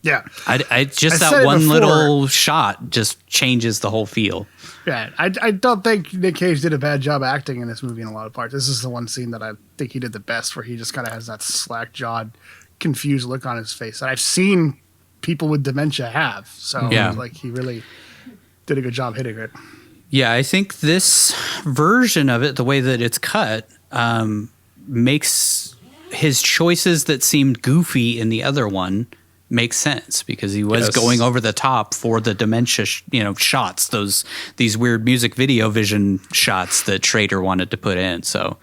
Yeah, I just that one little shot just changes the whole feel. Yeah, I don't think Nic Cage did a bad job acting in this movie in a lot of parts. This is the one scene that I think he did the best, where he just kind of has that slack-jawed, confused look on his face that I've seen people with dementia have. So he really did a good job hitting it. Yeah, I think this version of it, the way that it's cut, makes his choices that seemed goofy in the other one makes sense, because he was going over the top for the dementia, shots, these weird music video vision shots that Schrader wanted to put in. So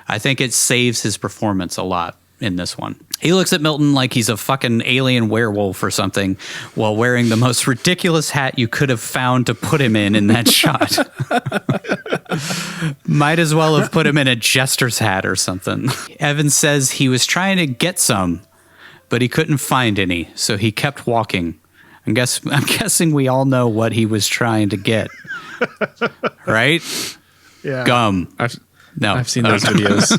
I think it saves his performance a lot in this one. He looks at Milton like he's a fucking alien werewolf or something while wearing the most ridiculous hat you could have found to put him in that shot. Might as well have put him in a jester's hat or something. Evan says he was trying to get some, but he couldn't find any, so he kept walking. I'm guessing we all know what he was trying to get, right? Yeah. Gum. I've seen those videos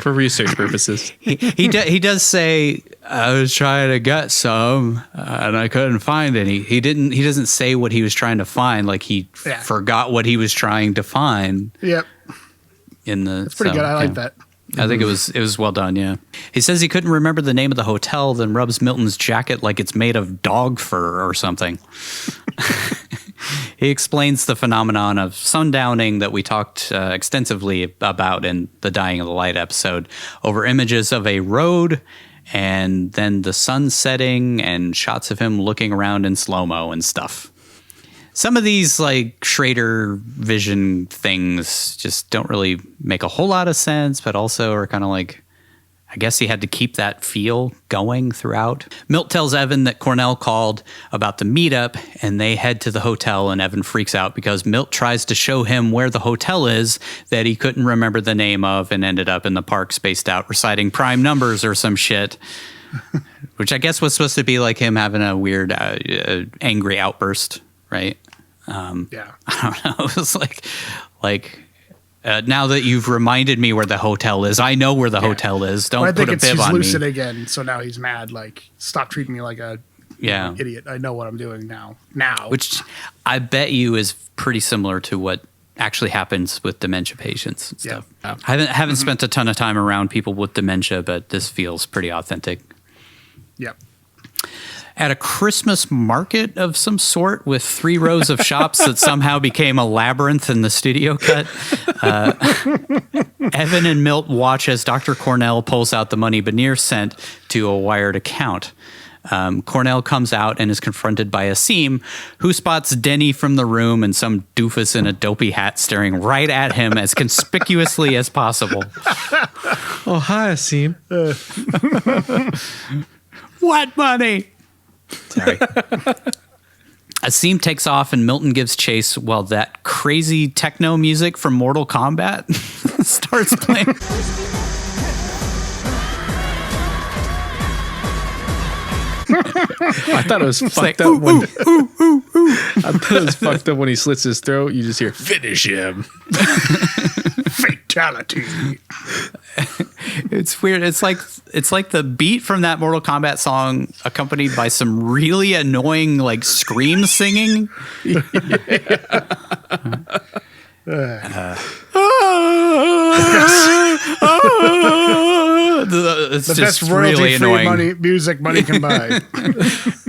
for research purposes. He does say, I was trying to get some and I couldn't find any. He doesn't say what he was trying to find, like he forgot what he was trying to find. Yep. That's pretty good. I like that. I think it was well done, yeah. He says he couldn't remember the name of the hotel, then rubs Milton's jacket like it's made of dog fur or something. He explains the phenomenon of sundowning that we talked extensively about in the Dying of the Light episode, over images of a road and then the sun setting and shots of him looking around in slow-mo and stuff. Some of these like Schrader vision things just don't really make a whole lot of sense, but also are kind of like, I guess he had to keep that feel going throughout. Milt tells Evan that Cornell called about the meetup, and they head to the hotel, and Evan freaks out because Milt tries to show him where the hotel is that he couldn't remember the name of and ended up in the park spaced out reciting prime numbers or some shit, which I guess was supposed to be like him having a weird angry outburst. Right? Yeah. I don't know. It was like Now that you've reminded me where the hotel is, I know where the hotel is. Don't I put think a it's bib he's on lucid me. again, so now he's mad. Like, stop treating me like a idiot. I know what I'm doing now. Which I bet you is pretty similar to what actually happens with dementia patients and stuff. Yeah. I haven't spent a ton of time around people with dementia, but this feels pretty authentic. Yep. At a Christmas market of some sort with 3 rows of shops that somehow became a labyrinth in the studio cut, Evan and Milt watch as Dr. Cornell pulls out the money Benir sent to a wired account. Cornell comes out and is confronted by Asim, who spots Denny from the room and some doofus in a dopey hat staring right at him as conspicuously as possible. Oh, hi, Asim. What money? Sorry. Asim takes off and Milton gives chase while that crazy techno music from Mortal Kombat starts playing. I thought it was fucked like, up when I thought it was fucked up when he slits his throat. You just hear finish him. Fatality. It's weird. It's like the beat from that Mortal Kombat song accompanied by some really annoying like scream singing. It's The just best really annoying. royalty-free music money can buy.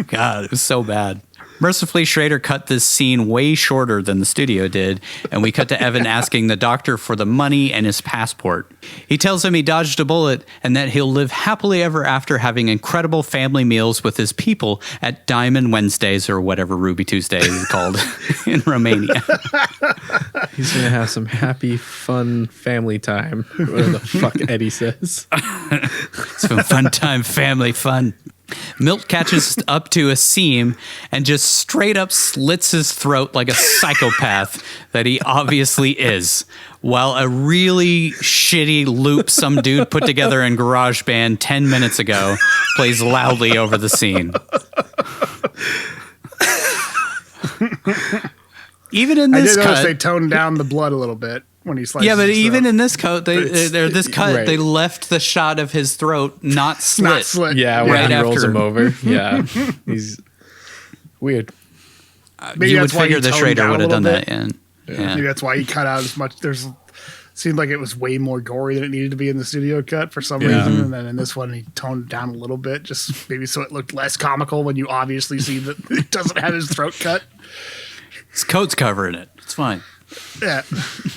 God, it was so bad. Mercifully, Schrader cut this scene way shorter than the studio did, and we cut to Evan asking the doctor for the money and his passport. He tells him he dodged a bullet and that he'll live happily ever after having incredible family meals with his people at Diamond Wednesdays or whatever Ruby Tuesday is called in Romania. He's gonna have some happy, fun family time. Whatever the fuck Eddie says. Some fun time, family fun. Milt catches up to Asim and just straight up slits his throat like a psychopath that he obviously is, while a really shitty loop some dude put together in GarageBand 10 minutes ago plays loudly over the scene. Even in this I did notice cut, they toned down the blood a little bit when he slices. yeah, but his even throat. in this cut, Right. they left the shot of his throat not slit. Not slit. Yeah, when Right he rolls after. him over. Yeah, he's weird. Maybe You would that's why figure he the toned Schrader down would a have done little that. bit. Yeah. Maybe that's why he cut out as much. Seemed like it was way more gory than it needed to be in the studio cut for some reason, and then in this one he toned it down a little bit, just maybe so it looked less comical when you obviously see that it doesn't have his throat cut. His coat's covering it. It's fine. Yeah,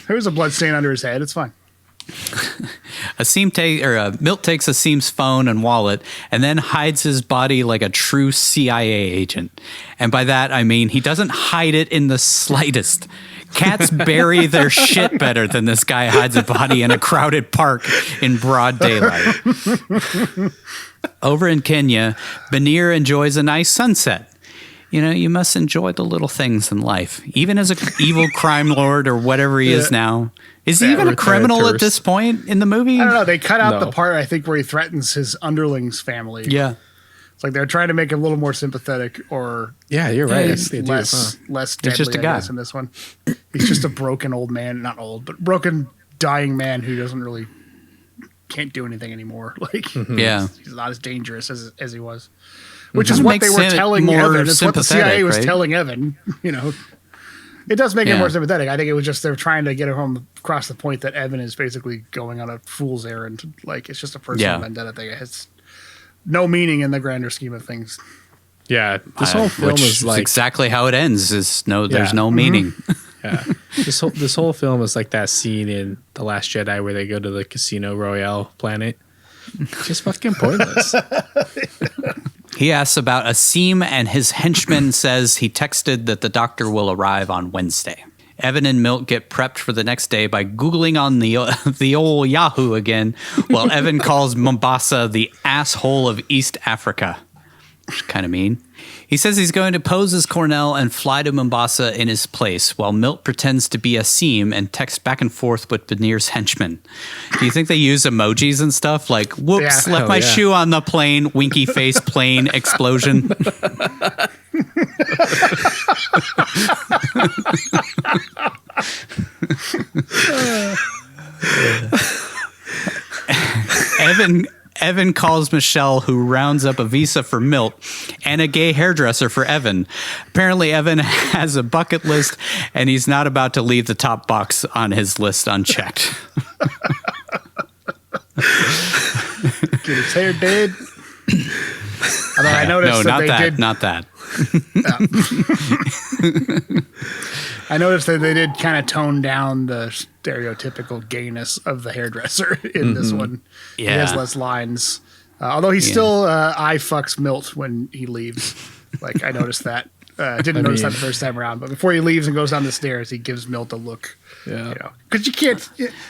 there was a blood stain under his head. It's fine. Milt takes Asim's phone and wallet and then hides his body like a true CIA agent. And by that, I mean he doesn't hide it in the slightest. Cats bury their shit better than this guy hides a body in a crowded park in broad daylight. Over in Kenya, Benir enjoys a nice sunset. You know, you must enjoy the little things in life, even as an evil crime lord or whatever he is now. Is he even a criminal at this point in the movie? I don't know. They cut out No. the part I think where he threatens his underlings' family. Yeah. It's like they're trying to make him a little more sympathetic, or Yeah, you're right. he's They do, less deadly. just a I guy. guess, in this one. He's just a broken old man, not old, but broken, dying man who can't do anything anymore. Like, Yeah. he's not as dangerous as he was. Which That is what makes they were it telling more Evan. It's what the CIA sympathetic, was right? telling Evan. You know, it does make it Yeah. more sympathetic. I think it was just they're trying to get home across the point that Evan is basically going on a fool's errand. Like, it's just a personal Yeah. vendetta thing. It has no meaning in the grander scheme of things. Yeah, this whole film Which is like exactly how it ends. There's no Mm-hmm. meaning. yeah. This whole film is like that scene in The Last Jedi where they go to the Casino Royale planet. Just fucking pointless. He asks about Asim, and his henchman says he texted that the doctor will arrive on Wednesday. Evan and Milt get prepped for the next day by Googling on the old Yahoo again, while Evan calls Mombasa the asshole of East Africa. Which is kind of mean. He says he's going to pose as Cornell and fly to Mombasa in his place, while Milt pretends to be Asim and texts back and forth with Benir's henchman. Do you think they use emojis and stuff? Like, whoops, Yeah. left Oh, my yeah. shoe on the plane, winky face, plane, explosion. Evan calls Michelle, who rounds up a visa for Milt and a gay hairdresser for Evan. Apparently, Evan has a bucket list, and he's not about to leave the top box on his list unchecked. Get his hair did. Although I noticed not that. I noticed that they did kind of tone down the stereotypical gayness of the hairdresser in this one. Yeah. He has less lines. Although he still eye fucks Milt when he leaves. Like, I noticed that. Didn't notice that the first time around. But before he leaves and goes down the stairs, he gives Milt a look. Yeah. You know, because you can't.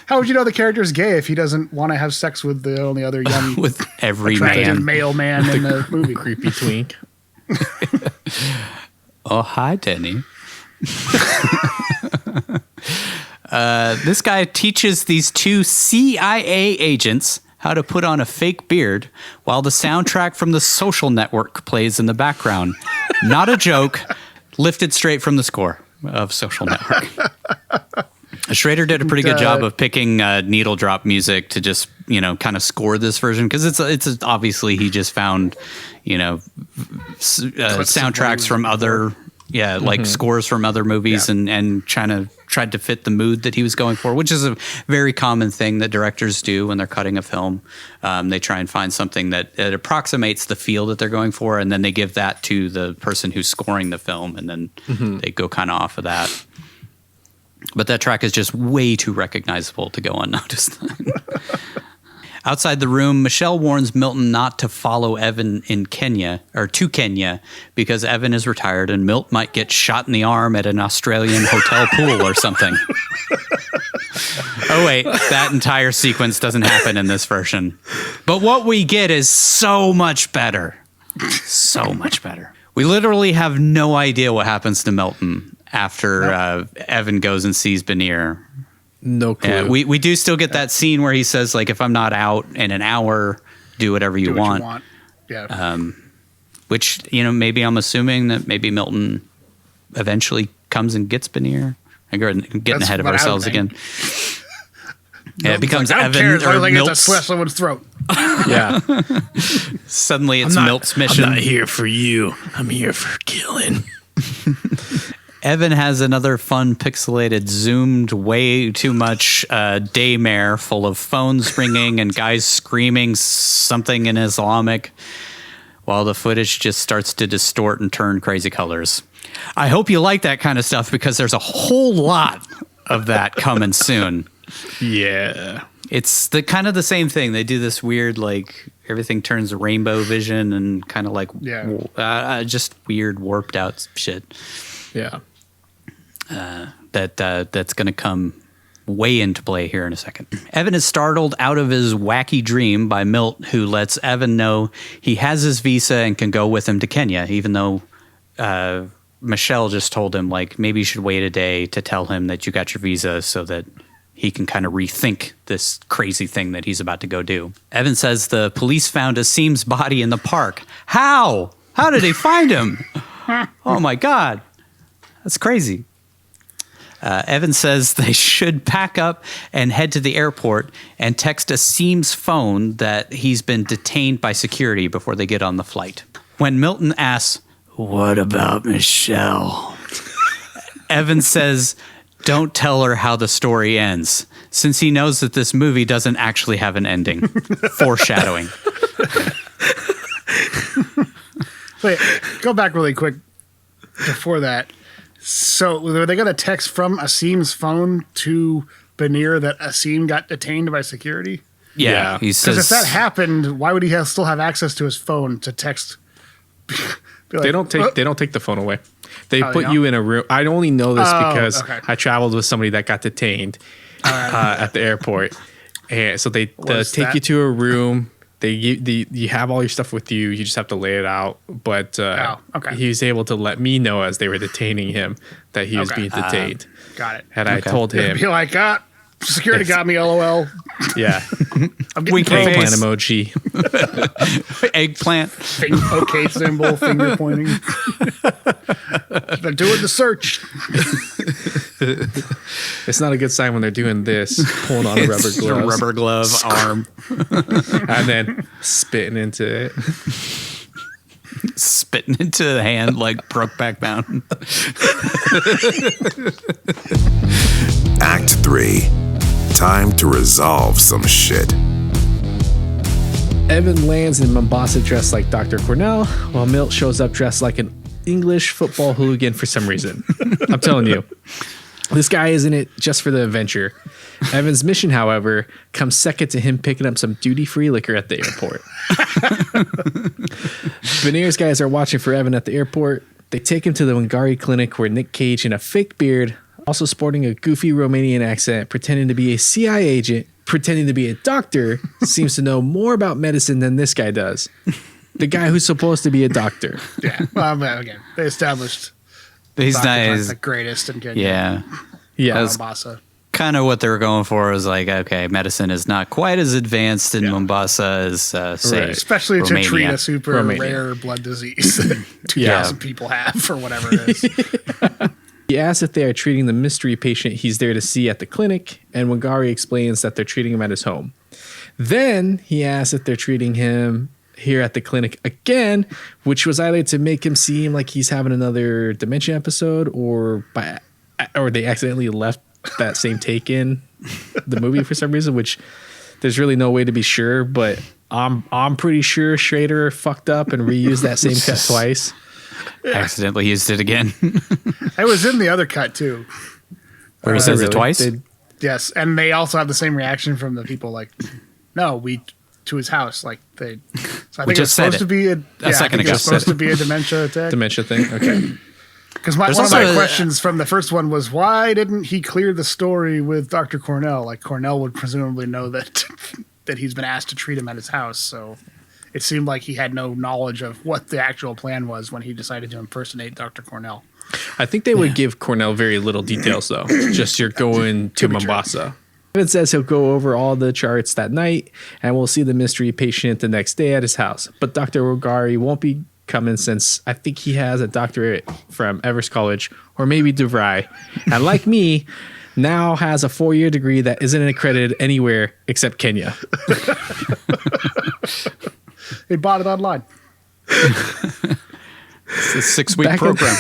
How would you know the character's gay if he doesn't want to have sex with the only other young, with every attractive man, male man in the movie? Creepy twink. Oh, hi, Denny. This guy teaches these two CIA agents how to put on a fake beard while the soundtrack from The Social Network plays in the background. Not a joke, lifted straight from the score of Social Network. Schrader did a pretty good job of picking needle drop music to just, kind of score this version, because it's obviously he just found, soundtracks from other, scores from other movies and tried to fit the mood that he was going for, which is a very common thing that directors do when they're cutting a film. They try and find something that approximates the feel that they're going for, and then they give that to the person who's scoring the film, and then they go kind of off of that. But that track is just way too recognizable to go unnoticed. Outside the room, Michelle warns Milton not to follow Evan to Kenya, because Evan is retired and Milt might get shot in the arm at an Australian hotel pool or something. Oh, wait, that entire sequence doesn't happen in this version. But what we get is so much better. So much better. We literally have no idea what happens to Milton after Evan goes and sees Benir. No clue. We do still get that scene where he says, like, if I'm not out in an hour, do whatever you want. Yeah. Which, maybe I'm assuming that maybe Milton eventually comes and gets Benir. I'm getting ahead of ourselves again. It becomes I don't Evan care, or I get to Milt's. slash someone's throat. Yeah. Suddenly it's Milt's mission. I'm not here for you. I'm here for killing. Evan has another fun, pixelated, zoomed way too much daymare full of phones ringing and guys screaming something in Islamic, while the footage just starts to distort and turn crazy colors. I hope you like that kind of stuff, because there's a whole lot of that coming soon. Yeah. It's kind of the same thing. They do this weird, like, everything turns rainbow vision and kind of like just weird warped out shit. Yeah. That's going to come way into play here in a second. Evan is startled out of his wacky dream by Milt, who lets Evan know he has his visa and can go with him to Kenya, even though Michelle just told him, like, maybe you should wait a day to tell him that you got your visa so that he can kind of rethink this crazy thing that he's about to go do. Evan says the police found Asim's body in the park. How? How did they find him? Oh my God. That's crazy. Evan says they should pack up and head to the airport and text Asim's phone that he's been detained by security before they get on the flight. When Milton asks, "What about Michelle?" Evan says, "Don't tell her how the story ends," since he knows that this movie doesn't actually have an ending. Foreshadowing. Wait, go back really quick before that. So were they going to text from Asim's phone to Benir that Asim got detained by security? Yeah. He says, because if that happened, why would he still have access to his phone to text? Like, they don't take the phone away. They put no? you in a room. I only know this because I traveled with somebody that got detained at the airport, and so they take you to a room. You have all your stuff with you. You just have to lay it out. But he was able to let me know as they were detaining him that he was being detained. Got it. And I told him, be like, security got me, LOL. Yeah. I'm getting eggplant emoji. Eggplant. Okay symbol, finger pointing. They're doing the search. It's not a good sign when they're doing this, pulling on a rubber It's a glove. rubber glove arm. And then spitting into it. Spitting into the hand like Brokeback Mountain. Act 3. Time to resolve some shit. Evan lands in Mombasa dressed like Dr. Cornell, while Milt shows up dressed like an English football hooligan for some reason. I'm telling you, this guy is in it just for the adventure. Evan's mission, however, comes second to him picking up some duty-free liquor at the airport. Veneers guys are watching for Evan at the airport. They take him to the Wangari clinic where Nic Cage in a fake beard, also sporting a goofy Romanian accent, pretending to be a CIA agent, pretending to be a doctor, seems to know more about medicine than this guy does. The guy who's supposed to be a doctor. Yeah. Well, again, they established He's Dr. not the greatest in Kenya. Yeah. Yeah. Mombasa. Kind of what they were going for was like, okay, medicine is not quite as advanced in Yeah. Mombasa as, say, Right. Especially to treat Romania. a super Romania. rare blood disease that 2,000 people have or whatever it is. He asks if they are treating the mystery patient he's there to see at the clinic, and Wangari explains that they're treating him at his home. Then he asks if they're treating him here at the clinic again, which was either to make him seem like he's having another dementia episode, or they accidentally left that same take in the movie for some reason, which there's really no way to be sure, but I'm pretty sure Schrader fucked up and reused that same cut twice. Accidentally used it again. It was in the other cut, too. Where he says it twice? Yes. And they also have the same reaction from the people like, no, to his house. Like they, so I think it's supposed to be a second ago. It's supposed to be a dementia attack. Dementia thing? Okay. Because one of also my a- questions from the first one was, why didn't he clear the story with Dr. Cornell? Like Cornell would presumably know that that he's been asked to treat him at his house. So it seemed like he had no knowledge of what the actual plan was when he decided to impersonate Dr. Cornell. I think they would give Cornell very little details, though. Just you're going to Mombasa. Evan says he'll go over all the charts that night, and we'll see the mystery patient the next day at his house. But Dr. Wangari won't be coming since I think he has a doctorate from Evers College, or maybe DeVry. And like me, now has a 4-year degree that isn't accredited anywhere except Kenya. They bought it online. It's a 6-week Back program.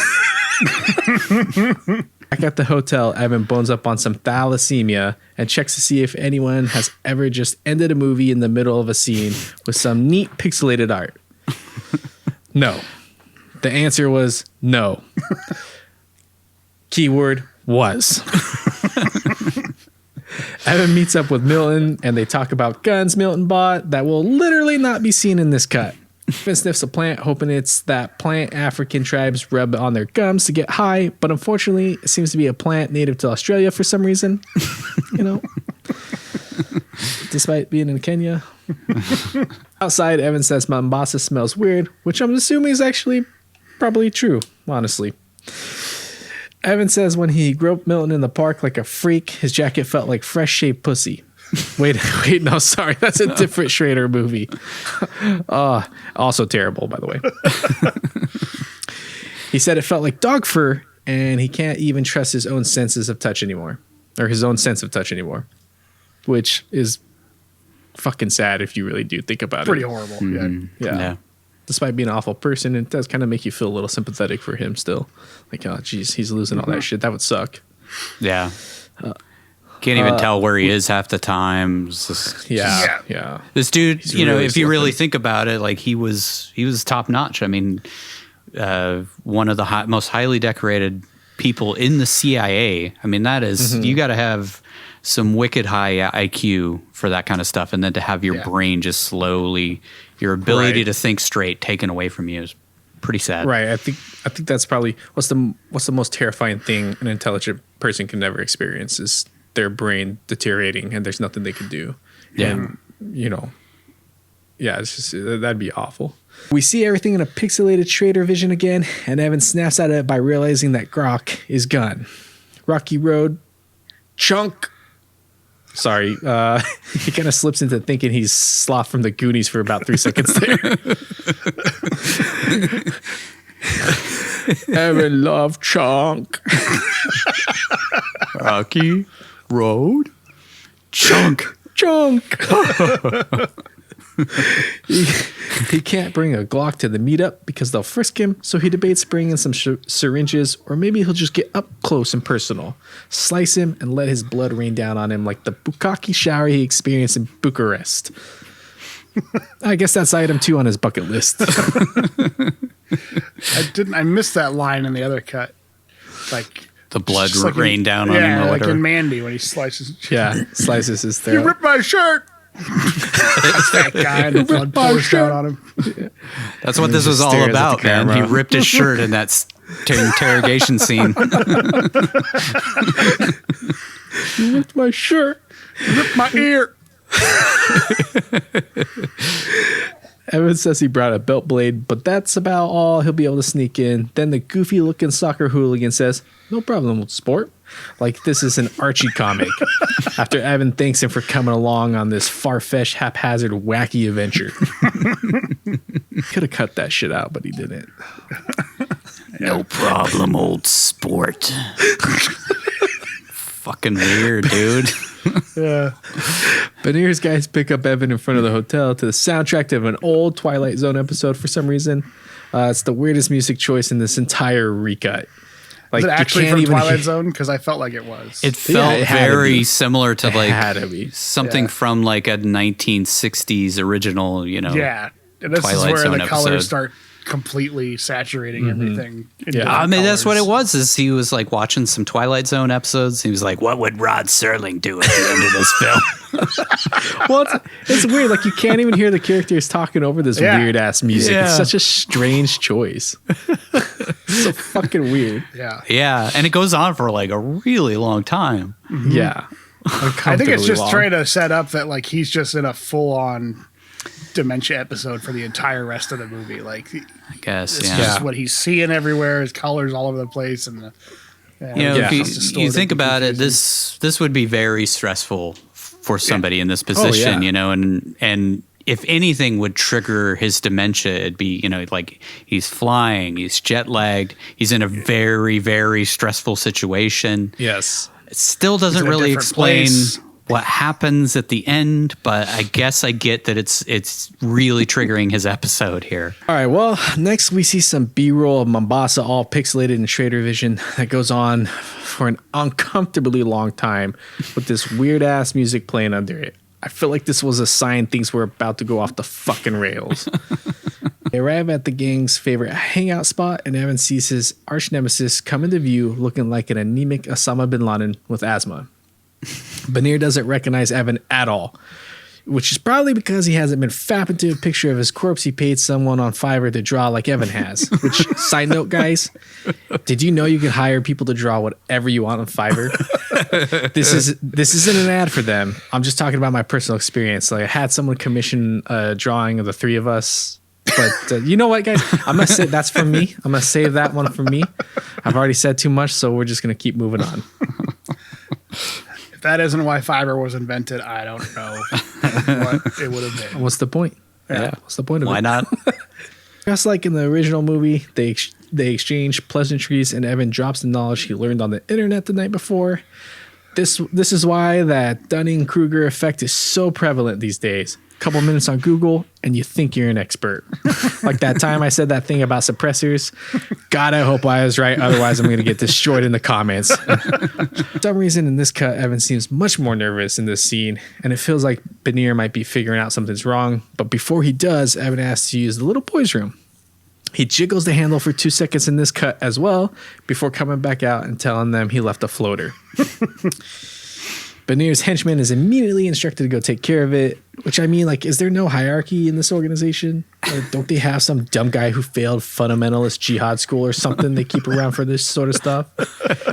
Back at the hotel, Evan bones up on some thalassemia and checks to see if anyone has ever just ended a movie in the middle of a scene with some neat pixelated art. No. The answer was no. Keyword was. Evan meets up with Milton and they talk about guns Milton bought that will literally not be seen in this cut. Evan sniffs a plant, hoping it's that plant African tribes rub on their gums to get high, but unfortunately, it seems to be a plant native to Australia for some reason. You know, despite being in Kenya. Outside, Evan says Mombasa smells weird, which I'm assuming is actually probably true, honestly. Evan says when he groped Milton in the park like a freak, his jacket felt like fresh-shaved pussy. Wait, no, sorry. That's a different Schrader movie. Also terrible, by the way. He said it felt like dog fur, and he can't even trust his own senses of touch anymore. Or his own sense of touch anymore. Which is fucking sad if you really do think about Pretty it. horrible. Yeah. Despite being an awful person, it does kind of make you feel a little sympathetic for him still. Like, oh, geez, he's losing all that shit. That would suck. Yeah. Can't even tell where he is half the time. It's just- Yeah. This dude, He's you know, really if you really slipping. think about it, like he was top notch. I mean, one of the most highly decorated people in the CIA. I mean, that is, you got to have some wicked high IQ for that kind of stuff. And then to have your brain just slowly, your ability to think straight taken away from you is pretty sad. Right. I think that's probably what's the most terrifying thing an intelligent person can never experience is their brain deteriorating and there's nothing they can do. Yeah. And, you know, yeah, it's just, that'd be awful. We see everything in a pixelated Schrader vision again, and Evan snaps at it by realizing that Grok is gone. Rocky Road, chunk. Sorry, he kind of slips into thinking he's Sloth from the Goonies for about 3 seconds there. Evan love chunk. Rocky Road. Chunk. He can't bring a Glock to the meetup because they'll frisk him, so he debates bringing some syringes, or maybe he'll just get up close and personal, slice him, and let his blood rain down on him like the bukkake shower he experienced in Bucharest. I guess that's item 2 on his bucket list. I missed that line in the other cut. Like The blood just like rain down on him or Yeah, like whatever. in Mandy when he slices. Slices his You throat. ripped my shirt. That's that guy and the blood pours down on him. That's what this just was all stares at about, the man. He camera. ripped his shirt in that interrogation scene. You ripped my shirt. Ripped my ear. Evan says he brought a belt blade, but that's about all he'll be able to sneak in. Then the goofy-looking soccer hooligan says, "No problem, sport." Like this is an Archie comic. After Evan thanks him for coming along on this far-fetched, haphazard, wacky adventure. Could have cut that shit out, but he didn't. No problem, old sport. Fucking weird, dude. Yeah. Benir's guys pick up Evan in front of the hotel to the soundtrack of an old Twilight Zone episode for some reason. It's the weirdest music choice in this entire recut. Like, Is it you actually can't from even Twilight hear- Zone? Because I felt like it was. It felt it had to very be. similar to It like had to be. something Yeah. from like a 1960s original, yeah. And this Twilight is where Zone the colors episode. start completely saturating everything. in Yeah. different I mean, that's what it colors. was. Is he was like watching some Twilight Zone episodes. He was like, "What would Rod Serling do at the end of this film?" Well, it's weird. Like, you can't even hear the characters talking over this Yeah. weird ass music. It's Yeah. such a strange choice. So fucking weird. Yeah. Yeah, and it goes on for like a really long time. Yeah. I think it's just long. trying to set up that like he's just in a full on dementia episode for the entire rest of the movie. Like I guess. it's Yeah. just what he's seeing everywhere, his colors all over the place, and You know, Yeah. if it's distorted you think and about it, confusing. this would be very stressful for somebody in this position, yeah. you know, and if anything would trigger his dementia, it'd be, you know, like he's flying, he's jet lagged, he's in a very, very stressful situation. Yes. It still doesn't in a really different explain place. what happens at the end, but I guess I get that it's really triggering his episode here. All right, well, next we see some B-roll of Mombasa all pixelated in Schrader vision that goes on for an uncomfortably long time with this weird-ass music playing under it. I feel like this was a sign things were about to go off the fucking rails. They arrive at the gang's favorite hangout spot, and Evan sees his arch nemesis come into view looking like an anemic Osama bin Laden with asthma. Benir doesn't recognize Evan at all, which is probably because he hasn't been fapping to a picture of his corpse he paid someone on Fiverr to draw like Evan has. Which, side note, guys, did you know you could hire people to draw whatever you want on Fiverr? This isn't an ad for them. I'm just talking about my personal experience. Like, I had someone commission a drawing of the three of us. But you know what, guys? I'm going to say that's for me. I'm going to save that one for me. I've already said too much, so we're just going to keep moving on. If that isn't why Fiverr was invented, I don't know what it would have been. What's the point? Yeah. What's the point of it? Why not? Just like in the original movie, they exchange pleasantries, and Evan drops the knowledge he learned on the internet the night before. This is why that Dunning-Kruger effect is so prevalent these days. A couple minutes on Google, and you think you're an expert. Like that time I said that thing about suppressors. God, I hope I was right. Otherwise, I'm going to get destroyed in the comments. For some reason, in this cut, Evan seems much more nervous in this scene, and it feels like Benir might be figuring out something's wrong. But before he does, Evan asks to use the little boy's room. He jiggles the handle for 2 seconds in this cut as well, before coming back out and telling them he left a floater. Benir's henchman is immediately instructed to go take care of it, which I mean, like, is there no hierarchy in this organization? Or don't they have some dumb guy who failed fundamentalist jihad school or something they keep around for this sort of stuff?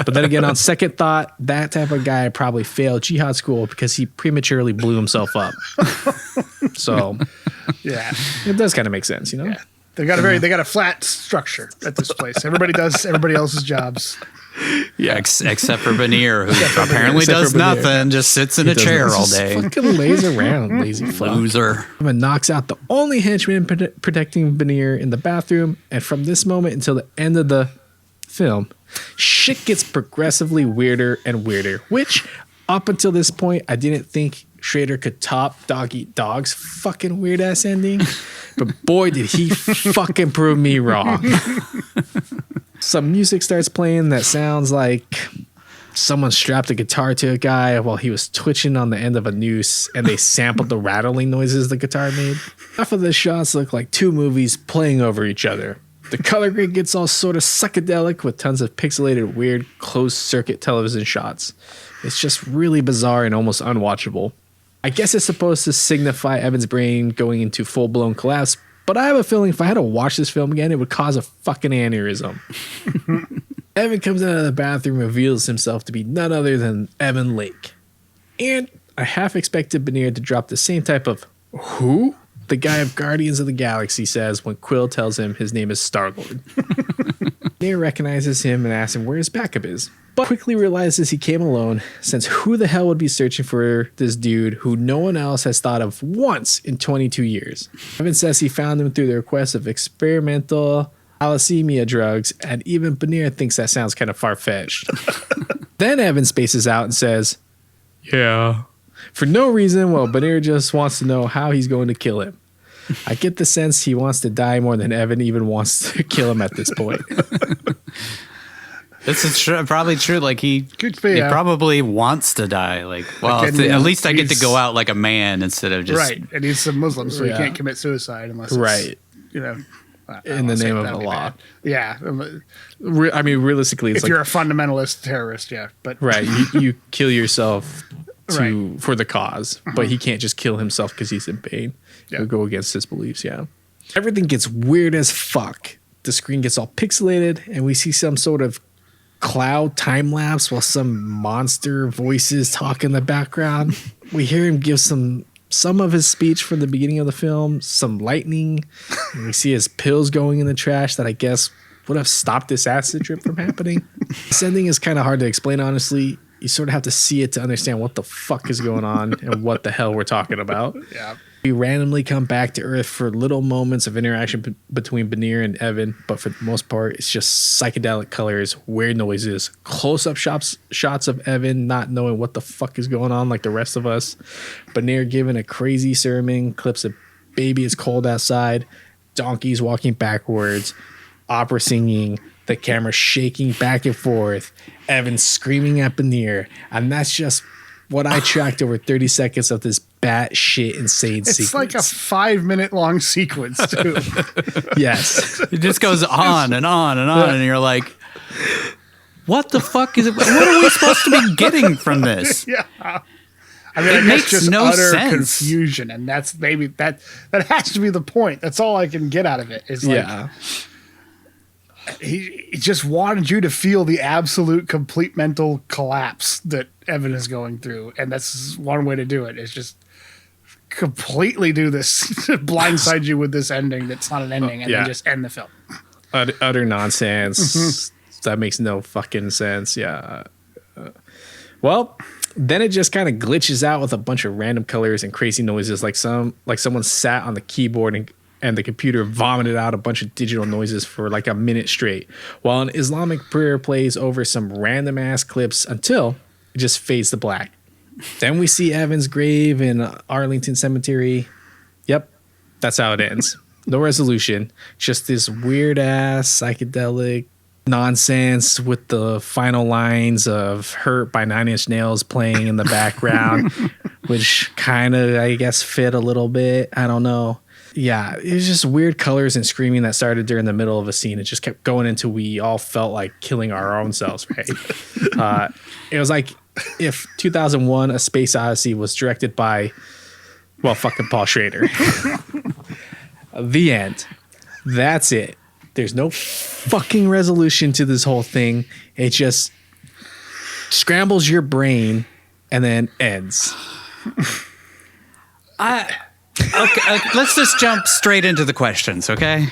But then again, on second thought, that type of guy probably failed jihad school because he prematurely blew himself up. So Yeah. it does kind of make sense, you know? Yeah. They got a flat structure at this place. Everybody does everybody else's jobs. Yeah, except for Veneer, who apparently does nothing, just sits in a chair all day. Fucking lays around, lazy fuck. Loser. Evan knocks out the only henchman protecting Veneer in the bathroom, and from this moment until the end of the film, shit gets progressively weirder and weirder, which up until this point, I didn't think Schrader could top Dog Eat Dog's fucking weird ass ending, but boy, did he fucking prove me wrong. Some music starts playing that sounds like someone strapped a guitar to a guy while he was twitching on the end of a noose, and they sampled the rattling noises the guitar made. Half of the shots look like two movies playing over each other. The color grade gets all sort of psychedelic with tons of pixelated, weird, closed-circuit television shots. It's just really bizarre and almost unwatchable. I guess it's supposed to signify Evan's brain going into full-blown collapse, but I have a feeling if I had to watch this film again, it would cause a fucking aneurysm. Evan comes out of the bathroom and reveals himself to be none other than Evan Lake. And I half expected Veneer to drop the same type of, who? The guy of Guardians of the Galaxy says when Quill tells him his name is Star-Lord. Veneer recognizes him and asks him where his backup is, but quickly realizes he came alone, since who the hell would be searching for this dude who no one else has thought of once in 22 years. Evan says he found him through the request of experimental thalassemia drugs, and even Veneer thinks that sounds kind of far-fetched. Then Evan spaces out and says, yeah, for no reason, well, Veneer just wants to know how he's going to kill him. I get the sense he wants to die more than Evan even wants to kill him at this point. This is probably true. Like he probably wants to die. Like, well, at least I get to go out like a man instead of just right. And he's a Muslim, so he can't commit suicide unless it's, in the name of Allah. Yeah. I mean, realistically, it's if you're a fundamentalist terrorist, but right, you kill yourself for the cause, but he can't just kill himself because he's in pain. He'll go against his beliefs. Yeah, everything gets weird as fuck. The screen gets all pixelated, and we see some sort of cloud time lapse while some monster voices talk in the background. We hear him give some of his speech from the beginning of the film, some lightning, and we see his pills going in the trash that I guess would have stopped this acid trip from happening. This ending is kind of hard to explain, honestly. You sort of have to see it to understand what the fuck is going on and what the hell we're talking about. Yeah. We randomly come back to Earth for little moments of interaction between Veneer and Evan, but for the most part, it's just psychedelic colors, weird noises, close-up shots of Evan not knowing what the fuck is going on like the rest of us. Veneer giving a crazy sermon, clips of Baby It's Cold Outside, donkeys walking backwards, opera singing, the camera shaking back and forth, Evan screaming at Veneer, and that's just what I tracked over 30 seconds of this batshit insane sequence. It's like a 5-minute long sequence, too. Yes. It just goes on and on and on, and you're like, what the fuck is it? What are we supposed to be getting from this? Yeah. I mean, it makes just no utter sense. Confusion, and that's maybe that has to be the point. That's all I can get out of it. Is like, he just wanted you to feel the absolute, complete mental collapse that Evan is going through, and that's one way to do it. Is just completely do this, blindside you with this ending that's not an ending, and then just end the film. Utter nonsense. That makes no fucking sense. Yeah. Well, then it just kind of glitches out with a bunch of random colors and crazy noises, like someone sat on the keyboard and the computer vomited out a bunch of digital noises for like a minute straight, while an Islamic prayer plays over some random ass clips until it just fades to black. Then we see Evan's grave in Arlington Cemetery. Yep, that's how it ends. No resolution, just this weird ass psychedelic nonsense with the final lines of Hurt by Nine Inch Nails playing in the background, which kind of, I guess, fit a little bit. I don't know. Yeah, it was just weird colors and screaming that started during the middle of a scene. It just kept going until we all felt like killing our own selves, right? It was like if 2001 A Space Odyssey was directed by, well, fucking Paul Schrader. The end. That's it. There's no fucking resolution to this whole thing. It just scrambles your brain and then ends. Okay, let's just jump straight into the questions, okay?